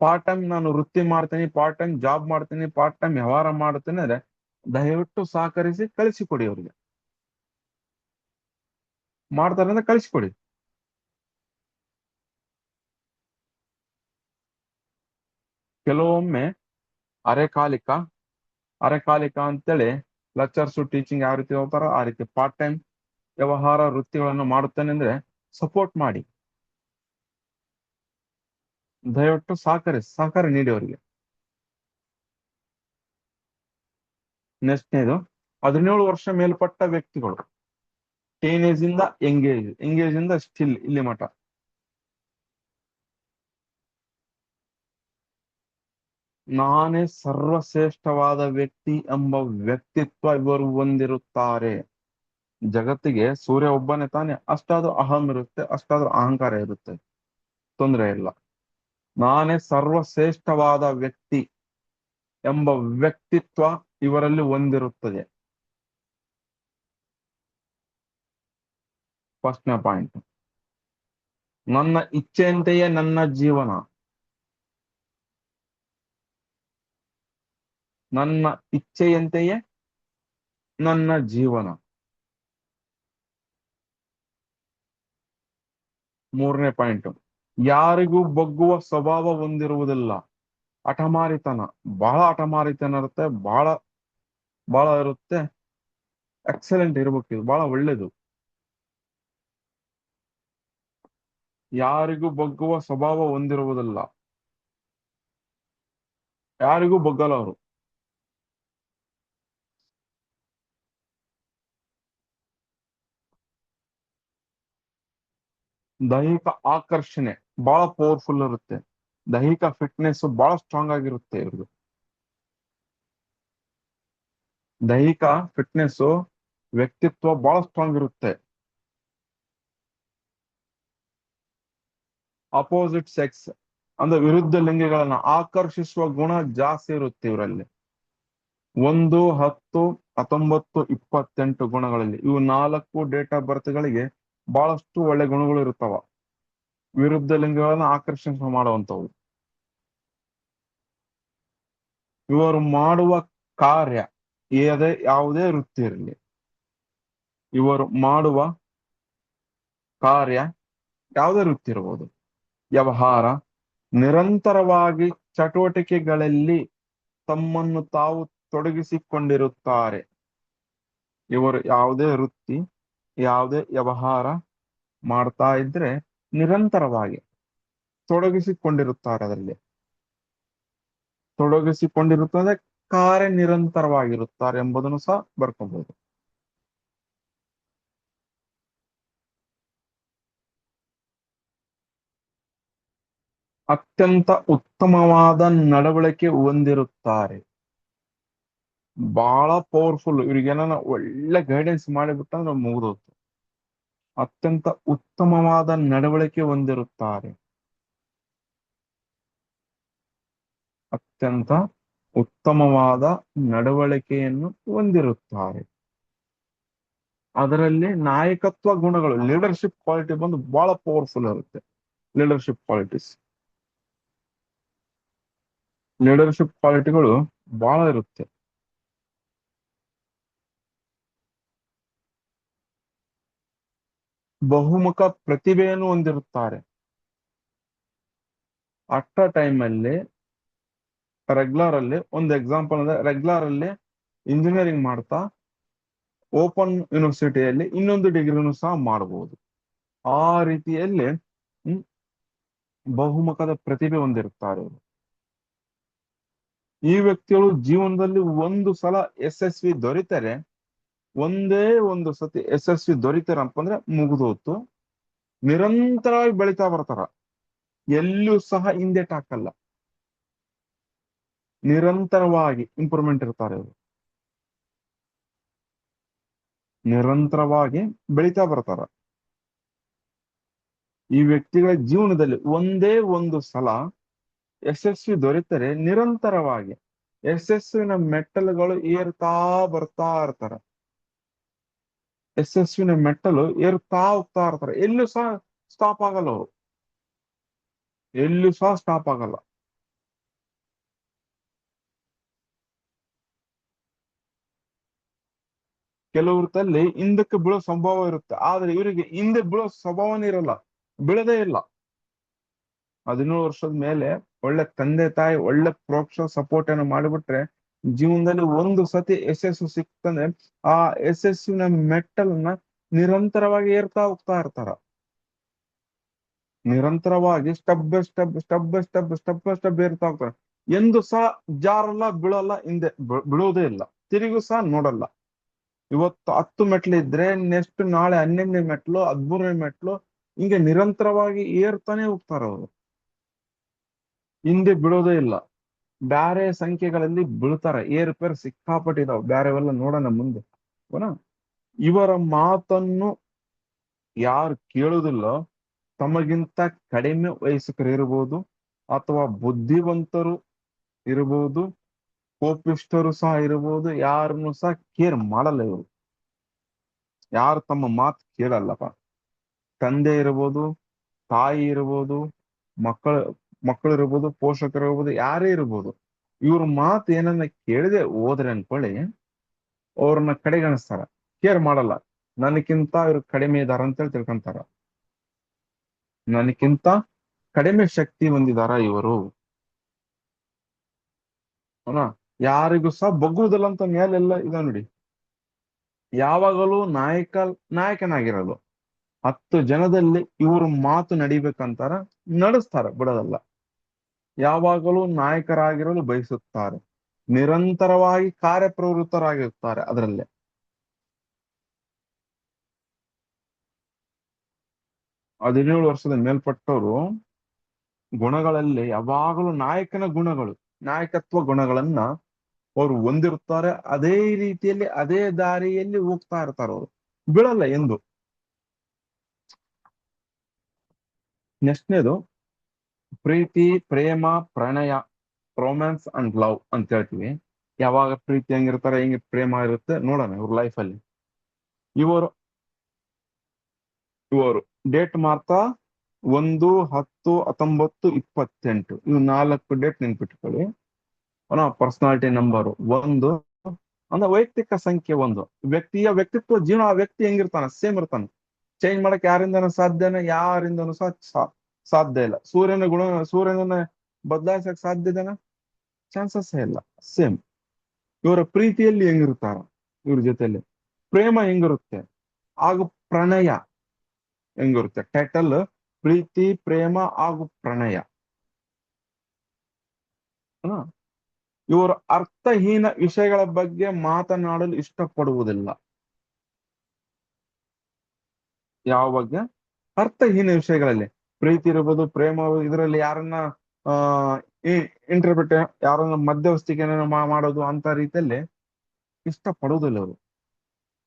ಪಾರ್ಟ್ ಟೈಮ್ ನಾನು ವೃತ್ತಿ ಮಾಡ್ತೀನಿ, ಪಾರ್ಟ್ ಟೈಮ್ ಜಾಬ್ ಮಾಡ್ತೀನಿ, ಪಾರ್ಟ್ ಟೈಮ್ ವ್ಯವಹಾರ ಮಾಡ್ತೀನಿ ಅಂದ್ರೆ ದಯವಿಟ್ಟು ಸಹಕರಿಸಿ ಕಳಿಸಿಕೊಡಿ. ಅವ್ರಿಗೆ ಮಾಡ್ತಾರೆ ಅಂದ್ರೆ ಕಳಿಸಿಕೊಡಿ. ಕೆಲವೊಮ್ಮೆ ಅರೆಕಾಲಿಕ ಅಂತೇಳಿ ಲೆಕ್ಚರ್ಸ್ ಟೀಚಿಂಗ್ ಯಾವ ರೀತಿ ಹೋಗ್ತಾರೋ ಆ ರೀತಿ ಪಾರ್ಟ್ ಟೈಮ್ ವ್ಯವಹಾರ ವೃತ್ತಿಗಳನ್ನು ಮಾಡುತ್ತೇನೆ ಅಂದ್ರೆ ಸಪೋರ್ಟ್ ಮಾಡಿ. ದಯವಿಟ್ಟು ಸಹಕಾರ ನೀಡಿ ಅವರಿಗೆ. ನೆಕ್ಸ್ಟ್ನೇದು 17 ವರ್ಷ ಮೇಲ್ಪಟ್ಟ ವ್ಯಕ್ತಿಗಳು, ಟೀನೇಜ್ ಇಂದ ಎಂಗೇಜ್ ಇಂದ ಸ್ಟಿಲ್ ಇಲ್ಲಿ ಮಠ. ನಾನೇ ಸರ್ವಶ್ರೇಷ್ಠವಾದ ವ್ಯಕ್ತಿ ಎಂಬ ವ್ಯಕ್ತಿತ್ವ ಇವರು ಹೊಂದಿರುತ್ತಾರೆ. ಜಗತ್ತಿಗೆ ಸೂರ್ಯ ಒಬ್ಬನೇ ತಾನೆ, ಅಷ್ಟಾದ್ರೂ ಅಹಂ ಇರುತ್ತೆ, ಅಷ್ಟಾದ್ರೂ ಅಹಂಕಾರ ಇರುತ್ತೆ, ತೊಂದರೆ ಇಲ್ಲ. ನಾನೇ ಸರ್ವಶ್ರೇಷ್ಠವಾದ ವ್ಯಕ್ತಿ ಎಂಬ ವ್ಯಕ್ತಿತ್ವ ಇವರಲ್ಲಿ ಹೊಂದಿರುತ್ತದೆ. ಫಸ್ಟ್ನೇ ಪಾಯಿಂಟ್. ನನ್ನ ಇಚ್ಛೆಯಂತೆಯೇ ನನ್ನ ಜೀವನ. ನನ್ನ ಇಚ್ಛೆಯಂತೆಯೇ ನನ್ನ ಜೀವನ. ಮೂರನೇ ಪಾಯಿಂಟ್. ಯಾರಿಗೂ ಬಗ್ಗುವ ಸ್ವಭಾವ ಹೊಂದಿರುವುದಿಲ್ಲ. ಹಠಮಾರಿತನ, ಬಹಳ ಹಠಮಾರಿತನ ಇರುತ್ತೆ, ಬಹಳ ಬಹಳ ಇರುತ್ತೆ. ಎಕ್ಸಲೆಂಟ್ ಇರ್ಬೇಕು, ಇದು ಬಹಳ ಒಳ್ಳೇದು. ಯಾರಿಗೂ ಬಗ್ಗುವ ಸ್ವಭಾವ ಹೊಂದಿರುವುದಿಲ್ಲ, ಯಾರಿಗೂ ಬಗ್ಗಲ್ಲ ಅವರು. ದೈಹಿಕ ಆಕರ್ಷಣೆ ಬಹಳ ಪವರ್ಫುಲ್ ಇರುತ್ತೆ. ದೈಹಿಕ ಫಿಟ್ನೆಸ್ ಬಹಳ ಸ್ಟ್ರಾಂಗ್ ಆಗಿರುತ್ತೆ ಇವ್ರದ್ದು. ದೈಹಿಕ ಫಿಟ್ನೆಸ್, ವ್ಯಕ್ತಿತ್ವ ಬಹಳ ಸ್ಟ್ರಾಂಗ್ ಇರುತ್ತೆ. ಅಪೋಸಿಟ್ ಸೆಕ್ಸ್ ಅಂದ್ರೆ ವಿರುದ್ಧ ಲಿಂಗಿಗಳನ್ನ ಆಕರ್ಷಿಸುವ ಗುಣ ಜಾಸ್ತಿ ಇರುತ್ತೆ ಇವರಲ್ಲಿ. 1, 10, 19, 28 ಗುಣಗಳಲ್ಲಿ ಇವು 4 ಡೇಟ್ ಆಫ್ ಬರ್ತ್ಗಳಿಗೆ ಬಹಳಷ್ಟು ಒಳ್ಳೆ ಗುಣಗಳು ಇರುತ್ತವ. ವಿರುದ್ಧ ಲಿಂಗಗಳನ್ನ ಆಕರ್ಷಣೆ ಮಾಡುವಂತವು. ಇವರು ಮಾಡುವ ಕಾರ್ಯ ಯಾವುದೇ ವೃತ್ತಿ ಇರಲಿ, ಇವರು ಮಾಡುವ ಕಾರ್ಯ ಯಾವುದೇ ವೃತ್ತಿ ಇರಬಹುದು, ವ್ಯವಹಾರ, ನಿರಂತರವಾಗಿ ಚಟುವಟಿಕೆಗಳಲ್ಲಿ ತಮ್ಮನ್ನು ತಾವು ತೊಡಗಿಸಿಕೊಂಡಿರುತ್ತಾರೆ. ಇವರು ಯಾವುದೇ ವೃತ್ತಿ, ಯಾವುದೇ ವ್ಯವಹಾರ ಮಾಡ್ತಾ ಇದ್ರೆ ನಿರಂತರವಾಗಿ ತೊಡಗಿಸಿಕೊಂಡಿರುತ್ತಾರೆ. ಅದರಲ್ಲಿ ತೊಡಗಿಸಿಕೊಂಡಿರುತ್ತದೆ, ಕಾರ್ಯನಿರಂತರವಾಗಿರುತ್ತಾರೆ ಎಂಬುದನ್ನು ಸಹ ಬರ್ಕೋಬಹುದು. ಅತ್ಯಂತ ಉತ್ತಮವಾದ ನಡವಳಿಕೆ ಹೊಂದಿರುತ್ತಾರೆ. ಬಹಳ ಪವರ್ಫುಲ್. ಇವ್ರಿಗೇನ ಒಳ್ಳೆ ಗೈಡೆನ್ಸ್ ಮಾಡಿಬಿಟ್ಟಂದ್ರೆ ಮುಗಿದೋತು. ಅತ್ಯಂತ ಉತ್ತಮವಾದ ನಡವಳಿಕೆ ಹೊಂದಿರುತ್ತಾರೆ. ಅತ್ಯಂತ ಉತ್ತಮವಾದ ನಡವಳಿಕೆಯನ್ನು ಹೊಂದಿರುತ್ತಾರೆ. ಅದರಲ್ಲಿ ನಾಯಕತ್ವ ಗುಣಗಳು, ಲೀಡರ್ಶಿಪ್ ಕ್ವಾಲಿಟಿ ಬಂದು ಬಹಳ ಪವರ್ಫುಲ್ ಇರುತ್ತೆ. ಲೀಡರ್ಶಿಪ್ ಕ್ವಾಲಿಟಿಗಳು ಬಹಳ ಇರುತ್ತೆ. ಬಹುಮುಖ ಪ್ರತಿಭೆಯನ್ನು ಹೊಂದಿರುತ್ತಾರೆ. ಅಟ್ ಅ ಟೈಮ್ ಅಲ್ಲಿ ಒಂದು ಎಕ್ಸಾಂಪಲ್ ಅಂದ್ರೆ ರೆಗ್ಯುಲರ್ ಅಲ್ಲಿ ಇಂಜಿನಿಯರಿಂಗ್ ಮಾಡ್ತಾ ಓಪನ್ ಯೂನಿವರ್ಸಿಟಿಯಲ್ಲಿ ಇನ್ನೊಂದು ಡಿಗ್ರಿನೂ ಸಹ ಮಾಡಬಹುದು. ಆ ರೀತಿಯಲ್ಲಿ ಬಹುಮುಖದ ಪ್ರತಿಭೆ ಹೊಂದಿರುತ್ತಾರೆ. ಈ ವ್ಯಕ್ತಿಗಳು ಜೀವನದಲ್ಲಿ ಒಂದು ಸಲ ಯಶಸ್ವಿ ದೊರೆತರೆ, ಒಂದೇ ಒಂದು ಸತಿ ಯಶಸ್ವಿ ದೊರೀತಾರೆ ಅಂತಂದ್ರೆ ಮುಗಿದೋತು. ನಿರಂತರವಾಗಿ ಬೆಳಿತಾ ಬರ್ತಾರ, ಎಲ್ಲೂ ಸಹ ಹಿಂದೆಟ್ ಹಾಕಲ್ಲ. ನಿರಂತರವಾಗಿ ಇಂಪ್ರೂವ್ಮೆಂಟ್ ಇರ್ತಾರೆ ಇವರು. ನಿರಂತರವಾಗಿ ಬೆಳಿತಾ ಬರ್ತಾರ. ಈ ವ್ಯಕ್ತಿಗಳ ಜೀವನದಲ್ಲಿ ಒಂದೇ ಒಂದು ಸಲ ಯಶಸ್ವಿ ದೊರೆತರೆ ನಿರಂತರವಾಗಿ ಯಶಸ್ವಿನ ಮೆಟ್ಟಲುಗಳು ಏರ್ತಾ ಬರ್ತಾ ಇರ್ತಾರೆ. ಯಶಸ್ವಿನ ಮೆಟ್ಟಲು ಏರ್ತಾ ಹೋಗ್ತಾ ಇರ್ತಾರೆ. ಎಲ್ಲೂ ಸಹ ಸ್ಟಾಪ್ ಆಗಲ್ಲ ಅವರು, ಎಲ್ಲೂ ಸಹ ಸ್ಟಾಪ್ ಆಗಲ್ಲ. ಕೆಲವ್ರಲ್ಲಿ ಹಿಂದಕ್ಕೆ ಬೀಳೋ ಸಂಭವ ಇರುತ್ತೆ, ಆದ್ರೆ ಇವರಿಗೆ ಹಿಂದೆ ಬೀಳೋ ಸ್ವಭಾವನೇ ಇರಲ್ಲ, ಬೀಳದೇ ಇಲ್ಲ. 17 ವರ್ಷದ ಮೇಲೆ ಒಳ್ಳೆ ತಂದೆ ತಾಯಿ ಒಳ್ಳೆ ಪ್ರೋಕ್ಷ ಸಪೋರ್ಟ್ ಅನ್ನು ಮಾಡಿಬಿಟ್ರೆ ಜೀವನದಲ್ಲಿ ಒಂದು ಸತಿ ಯಶಸ್ಸು ಸಿಕ್ತಂದ್ರೆ ಆ ಯಶಸ್ಸಿನ ಮೆಟ್ಟಲನ್ನ ನಿರಂತರವಾಗಿ ಏರ್ತಾ ಹೋಗ್ತಾ ಇರ್ತಾರ. ನಿರಂತರವಾಗಿ ಸ್ಟೆಪ್ ಬೈ ಸ್ಟೆಪ್ ಏರ್ತಾ ಹೋಗ್ತಾರೆ. ಎಂದು ಸಹ ಜಾರಲ್ಲ, ಬೀಳಲ್ಲ, ಹಿಂದೆ ಬೀಳೋದೇ ಇಲ್ಲ, ತಿರುಗು ಸಹ ನೋಡಲ್ಲ. ಇವತ್ತು 10 ಮೆಟ್ಲು ಇದ್ರೆ ನೆಕ್ಸ್ಟ್ ನಾಳೆ 11ನೇ ಮೆಟ್ಲು, 13ನೇ ಮೆಟ್ಲು, ಹಿಂಗೆ ನಿರಂತರವಾಗಿ ಏರ್ತಾನೆ ಹೋಗ್ತಾರ ಅವರು. ಹಿಂದೆ ಬಿಡೋದೇ ಇಲ್ಲ. ಬ್ಯಾರೆ ಸಂಖ್ಯೆಗಳಲ್ಲಿ ಬೀಳ್ತಾರೆ, ಏರುಪೇರು ಸಿಕ್ಕಾಪಟ್ಟಿದಾವ್, ಬ್ಯಾರೆವೆಲ್ಲ ನೋಡೋಣ ಮುಂದೆ. ಓನಾ, ಇವರ ಮಾತನ್ನು ಯಾರು ಕೇಳುವುದಿಲ್ಲೋ ತಮಗಿಂತ ಕಡಿಮೆ ವಯಸ್ಕರು ಇರಬಹುದು, ಅಥವಾ ಬುದ್ಧಿವಂತರು ಇರಬಹುದು, ಕೋಪಿಷ್ಠರು ಸಹ ಇರಬಹುದು, ಯಾರನ್ನು ಸಹ ಕೇರ್ ಮಾಡಲ್ಲ ಇವರು. ಯಾರು ತಮ್ಮ ಮಾತು ಕೇಳಲ್ಲಪ್ಪ. ತಂದೆ ಇರಬಹುದು, ತಾಯಿ ಇರಬಹುದು, ಮಕ್ಕಳ ಮಕ್ಕಳು ಇರ್ಬೋದು, ಪೋಷಕರು ಇರ್ಬೋದು, ಯಾರೇ ಇರ್ಬೋದು, ಇವ್ರ ಮಾತು ಏನನ್ನ ಕೇಳದೆ ಹೋದ್ರೆ ಅನ್ಕೊಳ್ಳಿ, ಅವ್ರನ್ನ ಕಡೆಗಣಿಸ್ತಾರ, ಕೇರ್ ಮಾಡಲ್ಲ. ನನಕ್ಕಿಂತ ಇವ್ರು ಕಡಿಮೆ ಇದಾರ ಅಂತೇಳಿ ತಿಳ್ಕೊಂತಾರ. ನನಕ್ಕಿಂತ ಕಡಿಮೆ ಶಕ್ತಿ ಹೊಂದಿದಾರ ಇವರು, ಅಲ್ಲ. ಯಾರಿಗೂ ಸಹ ಬಗ್ಗುವುದಿಲ್ಲ ಅಂತ ಮೇಲೆಲ್ಲ ಇದೆ ನೋಡಿ. ಯಾವಾಗಲೂ ನಾಯಕನಾಗಿರೋದು. 10 ಜನದಲ್ಲಿ ಇವರು ಮಾತು ನಡಿಬೇಕಂತಾರ, ನಡೆಸ್ತಾರ, ಬಿಡೋದಲ್ಲ. ಯಾವಾಗಲೂ ನಾಯಕರಾಗಿರಲು ಬಯಸುತ್ತಾರೆ, ನಿರಂತರವಾಗಿ ಕಾರ್ಯಪ್ರವೃತ್ತರಾಗಿರ್ತಾರೆ ಅದರಲ್ಲೇ. 17 ವರ್ಷದ ಮೇಲ್ಪಟ್ಟವರು ಗುಣಗಳಲ್ಲಿ ಯಾವಾಗಲೂ ನಾಯಕನ ಗುಣಗಳು, ನಾಯಕತ್ವ ಗುಣಗಳನ್ನ ಅವರು ಹೊಂದಿರುತ್ತಾರೆ. ಅದೇ ರೀತಿಯಲ್ಲಿ ಅದೇ ದಾರಿಯಲ್ಲಿ ಹೋಗ್ತಾ ಇರ್ತಾರೆ ಅವರು, ಬೀಳಲ್ಲ ಎಂದು. ನೆಕ್ಸ್ಟ್ನೇದು ಪ್ರೀತಿ, ಪ್ರೇಮ, ಪ್ರಣಯ, ರೊಮ್ಯಾನ್ಸ್ ಅಂಡ್ ಲವ್ ಅಂತ ಹೇಳ್ತೀವಿ. ಯಾವಾಗ ಪ್ರೀತಿ ಹೆಂಗಿರ್ತಾರೆ, ಹೆಂಗೆ ಪ್ರೇಮ ಇರುತ್ತೆ ನೋಡೋಣ ಇವ್ರ ಲೈಫಲ್ಲಿ. ಇವರು ಇವರು ಡೇಟ್ ಮಾತ್ರ 1, 10, 19, 28. ಇವು 4 ಡೇಟ್ ನೆನ್ಪಿಟ್ಕೊಳ್ಳಿ. ಪರ್ಸನಾಲಿಟಿ ನಂಬರ್ 1 ಅಂದ್ರೆ ವೈಯಕ್ತಿಕ ಸಂಖ್ಯೆ 1. ವ್ಯಕ್ತಿಯ ವ್ಯಕ್ತಿತ್ವ, ಜೀವನ, ಆ ವ್ಯಕ್ತಿ ಹೆಂಗಿರ್ತಾನ ಸೇಮ್ ಇರ್ತಾನೆ. ಚೇಂಜ್ ಮಾಡಕ್ ಯಾರಿಂದನೂ ಸಾಧ್ಯನ? ಯಾರಿಂದನೂ ಸಹ ಸಾಧ್ಯ ಇಲ್ಲ. ಸೂರ್ಯನನ್ನ ಬದಲಾಯಿಸಕ್ ಸಾಧ್ಯ ಇದೆನಾ? ಚಾನ್ಸಸ್ ಇಲ್ಲ. ಸೇಮ್. ಇವರ ಪ್ರೀತಿಯಲ್ಲಿ ಹೆಂಗಿರ್ತಾರ, ಇವ್ರ ಜೊತೆಲಿ ಪ್ರೇಮ ಹೆಂಗಿರುತ್ತೆ, ಹಾಗೂ ಪ್ರಣಯ ಹೆಂಗಿರುತ್ತೆ. ಟೈಟಲ್ ಪ್ರೀತಿ, ಪ್ರೇಮ ಹಾಗೂ ಪ್ರಣಯ. ಇವರು ಅರ್ಥಹೀನ ವಿಷಯಗಳ ಬಗ್ಗೆ ಮಾತನಾಡಲು ಇಷ್ಟಪಡುವುದಿಲ್ಲ. ಯಾವ ಬಗ್ಗೆ? ಅರ್ಥಹೀನ ವಿಷಯಗಳಲ್ಲಿ. ಪ್ರೀತಿ ಇರ್ಬೋದು, ಪ್ರೇಮ, ಇದರಲ್ಲಿ ಯಾರನ್ನ ಆ ಇಂಟರ್ಪ್ರಿಟ್, ಯಾರನ್ನ ಮಧ್ಯವಸ್ಥಿಕೆ ಮಾಡೋದು ಅಂತ ರೀತಿಯಲ್ಲಿ ಇಷ್ಟಪಡುವುದಿಲ್ಲ ಅವರು.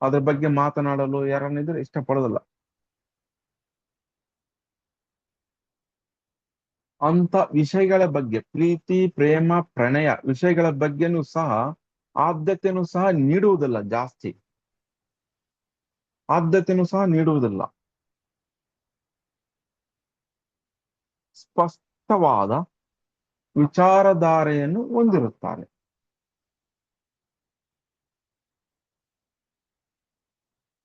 ಅದ್ರ ಬಗ್ಗೆ ಮಾತನಾಡಲು ಯಾರನ್ನಿದ್ರೆ ಇಷ್ಟಪಡೋದಿಲ್ಲ. ಅಂತ ವಿಷಯಗಳ ಬಗ್ಗೆ, ಪ್ರೀತಿ, ಪ್ರೇಮ, ಪ್ರಣಯ ವಿಷಯಗಳ ಬಗ್ಗೆನೂ ಸಹ ಆದ್ಯತೆನೂ ಸಹ ನೀಡುವುದಿಲ್ಲ. ಜಾಸ್ತಿ ಆದ್ಯತೆನೂ ಸಹ ನೀಡುವುದಿಲ್ಲ. ಸ್ಪಷ್ಟವಾದ ವಿಚಾರಧಾರೆಯನ್ನು ಹೊಂದಿರುತ್ತಾರೆ.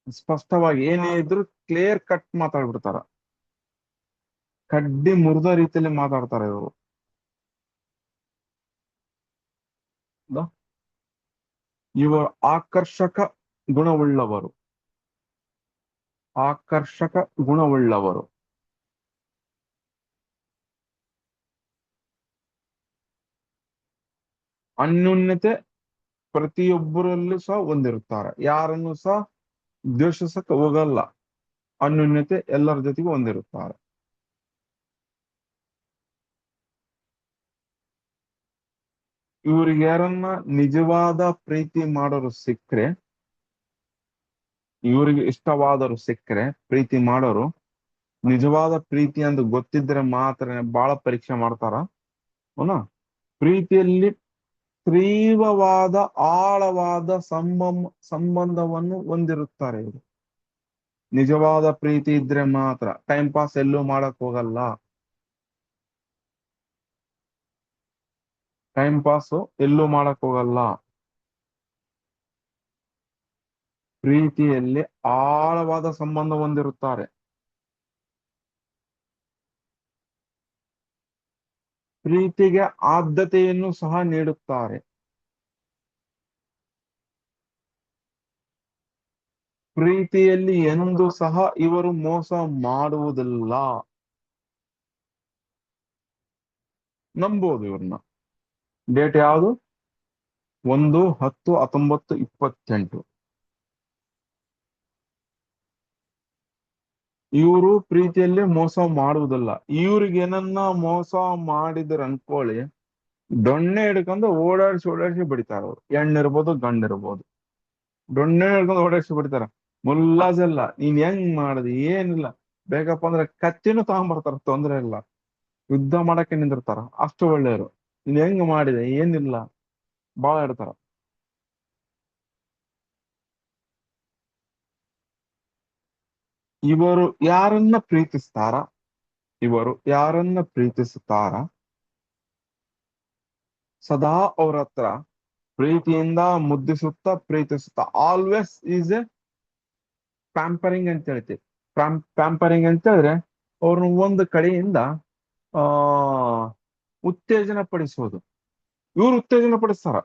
ಸ್ಪಷ್ಟವಾಗಿ ಏನೇ ಇದ್ರು ಕ್ಲಿಯರ್ ಕಟ್ ಮಾತಾಡ್ಬಿಡ್ತಾರ. ಕಡ್ಡಿ ಮುರಿದ ರೀತಿಯಲ್ಲಿ ಮಾತಾಡ್ತಾರೆ ಇವರು. ಇವರು ಆಕರ್ಷಕ ಗುಣವುಳ್ಳವರು. ಆಕರ್ಷಕ ಗುಣವುಳ್ಳವರು. ಅನ್ಯೋನ್ಯತೆ ಪ್ರತಿಯೊಬ್ಬರಲ್ಲೂ ಸಹ ಹೊಂದಿರುತ್ತಾರೆ. ಯಾರನ್ನು ಸಹ ದ್ವೇಷಿಸಕ್ಕೆ ಹೋಗಲ್ಲ. ಅನ್ಯೋನ್ಯತೆ ಎಲ್ಲರ ಜೊತೆಗೂ ಹೊಂದಿರುತ್ತಾರೆ. ಇವ್ರಿಗೆ ಯಾರನ್ನ ನಿಜವಾದ ಪ್ರೀತಿ ಮಾಡೋರು ಸಿಕ್ಕ್ರೆ, ಇವರಿಗೆ ಇಷ್ಟವಾದರು ಸಿಕ್ಕರೆ, ಪ್ರೀತಿ ಮಾಡೋರು, ನಿಜವಾದ ಪ್ರೀತಿ ಅಂತ ಗೊತ್ತಿದ್ರೆ ಮಾತ್ರ ಬಹಳ ಪರೀಕ್ಷೆ ಮಾಡ್ತಾರ. ಅವನ ಪ್ರೀತಿಯಲ್ಲಿ ತೀವ್ರವಾದ ಆಳವಾದ ಸಂಬಂಧವನ್ನು ಹೊಂದಿರುತ್ತಾರೆ ಇವರು. ನಿಜವಾದ ಪ್ರೀತಿ ಇದ್ರೆ ಮಾತ್ರ. ಟೈಮ್ ಪಾಸ್ ಎಲ್ಲೂ ಮಾಡಕ್ ಹೋಗಲ್ಲ. ಟೈಮ್ ಪಾಸ್ ಎಲ್ಲೂ ಮಾಡಕ್ ಹೋಗಲ್ಲ. ಪ್ರೀತಿಯಲ್ಲಿ ಆಳವಾದ ಸಂಬಂಧ ಹೊಂದಿರುತ್ತಾರೆ. ಪ್ರೀತಿಗೆ ಆದ್ಯತೆಯನ್ನು ಸಹ ನೀಡುತ್ತಾರೆ. ಪ್ರೀತಿಯಲ್ಲಿ ಎಂದು ಸಹ ಇವರು ಮೋಸ ಮಾಡುವುದಿಲ್ಲ. ನಂಬೋದು ಇವ್ರನ್ನ. ಡೇಟ್ ಯಾವುದು? 1/10/1928. ಇವರು ಪ್ರೀತಿಯಲ್ಲಿ ಮೋಸ ಮಾಡುವುದಿಲ್ಲ. ಇವ್ರಿಗೆ ಏನನ್ನ ಮೋಸ ಮಾಡಿದ್ರ ಅನ್ಕೊಳ್ಳಿ, ದೊಣ್ಣೆ ಹಿಡ್ಕೊಂಡು ಓಡಾಡಿಸಿ ಬಿಡ್ತಾರ ಅವ್ರು. ಹೆಣ್ಣಿರ್ಬೋದು ಗಂಡಿರ್ಬೋದು, ದೊಣ್ಣೆ ಹಿಡ್ಕೊಂಡು ಓಡಾಡಿಸಿ ಬಿಡ್ತಾರ. ಮುಲ್ಲಾಜಲ್ಲ, ನೀನ್ ಹೆಂಗ್ ಮಾಡದಿ ಏನಿಲ್ಲ. ಬೇಕಪ್ಪ ಅಂದ್ರೆ ಕತ್ತಿನೂ ತಗೊಂಡ್ಬರ್ತಾರ, ತೊಂದ್ರೆ ಇಲ್ಲ. ಯುದ್ಧ ಮಾಡಕ್ಕೆ ನಿಂದಿರ್ತಾರ, ಅಷ್ಟು ಒಳ್ಳೆಯವರು. ನೀನ್ ಹೆಂಗ್ ಮಾಡಿದೆ ಏನಿಲ್ಲ, ಬಾಳ ಇಡ್ತಾರ. ಇವರು ಯಾರನ್ನ ಪ್ರೀತಿಸ್ತಾರ, ಇವರು ಯಾರನ್ನ ಪ್ರೀತಿಸುತ್ತಾರ, ಸದಾ ಅವ್ರ ಹತ್ರ ಪ್ರೀತಿಯಿಂದ ಮುದ್ದಿಸುತ್ತಾ ಪ್ರೀತಿಸುತ್ತಾ, ಆಲ್ವೇಸ್ ಈಸ್ ಎ ಪ್ಯಾಂಪರಿಂಗ್ ಅಂತ ಹೇಳ್ತೀವಿ. ಪ್ಯಾಂಪರಿಂಗ್ ಅಂತ ಹೇಳಿದ್ರೆ ಅವ್ರನ್ನ ಒಂದು ಕಡೆಯಿಂದ ಆ ಉತ್ತೇಜನ ಪಡಿಸೋದು. ಇವ್ರು ಉತ್ತೇಜನ ಪಡಿಸ್ತಾರ.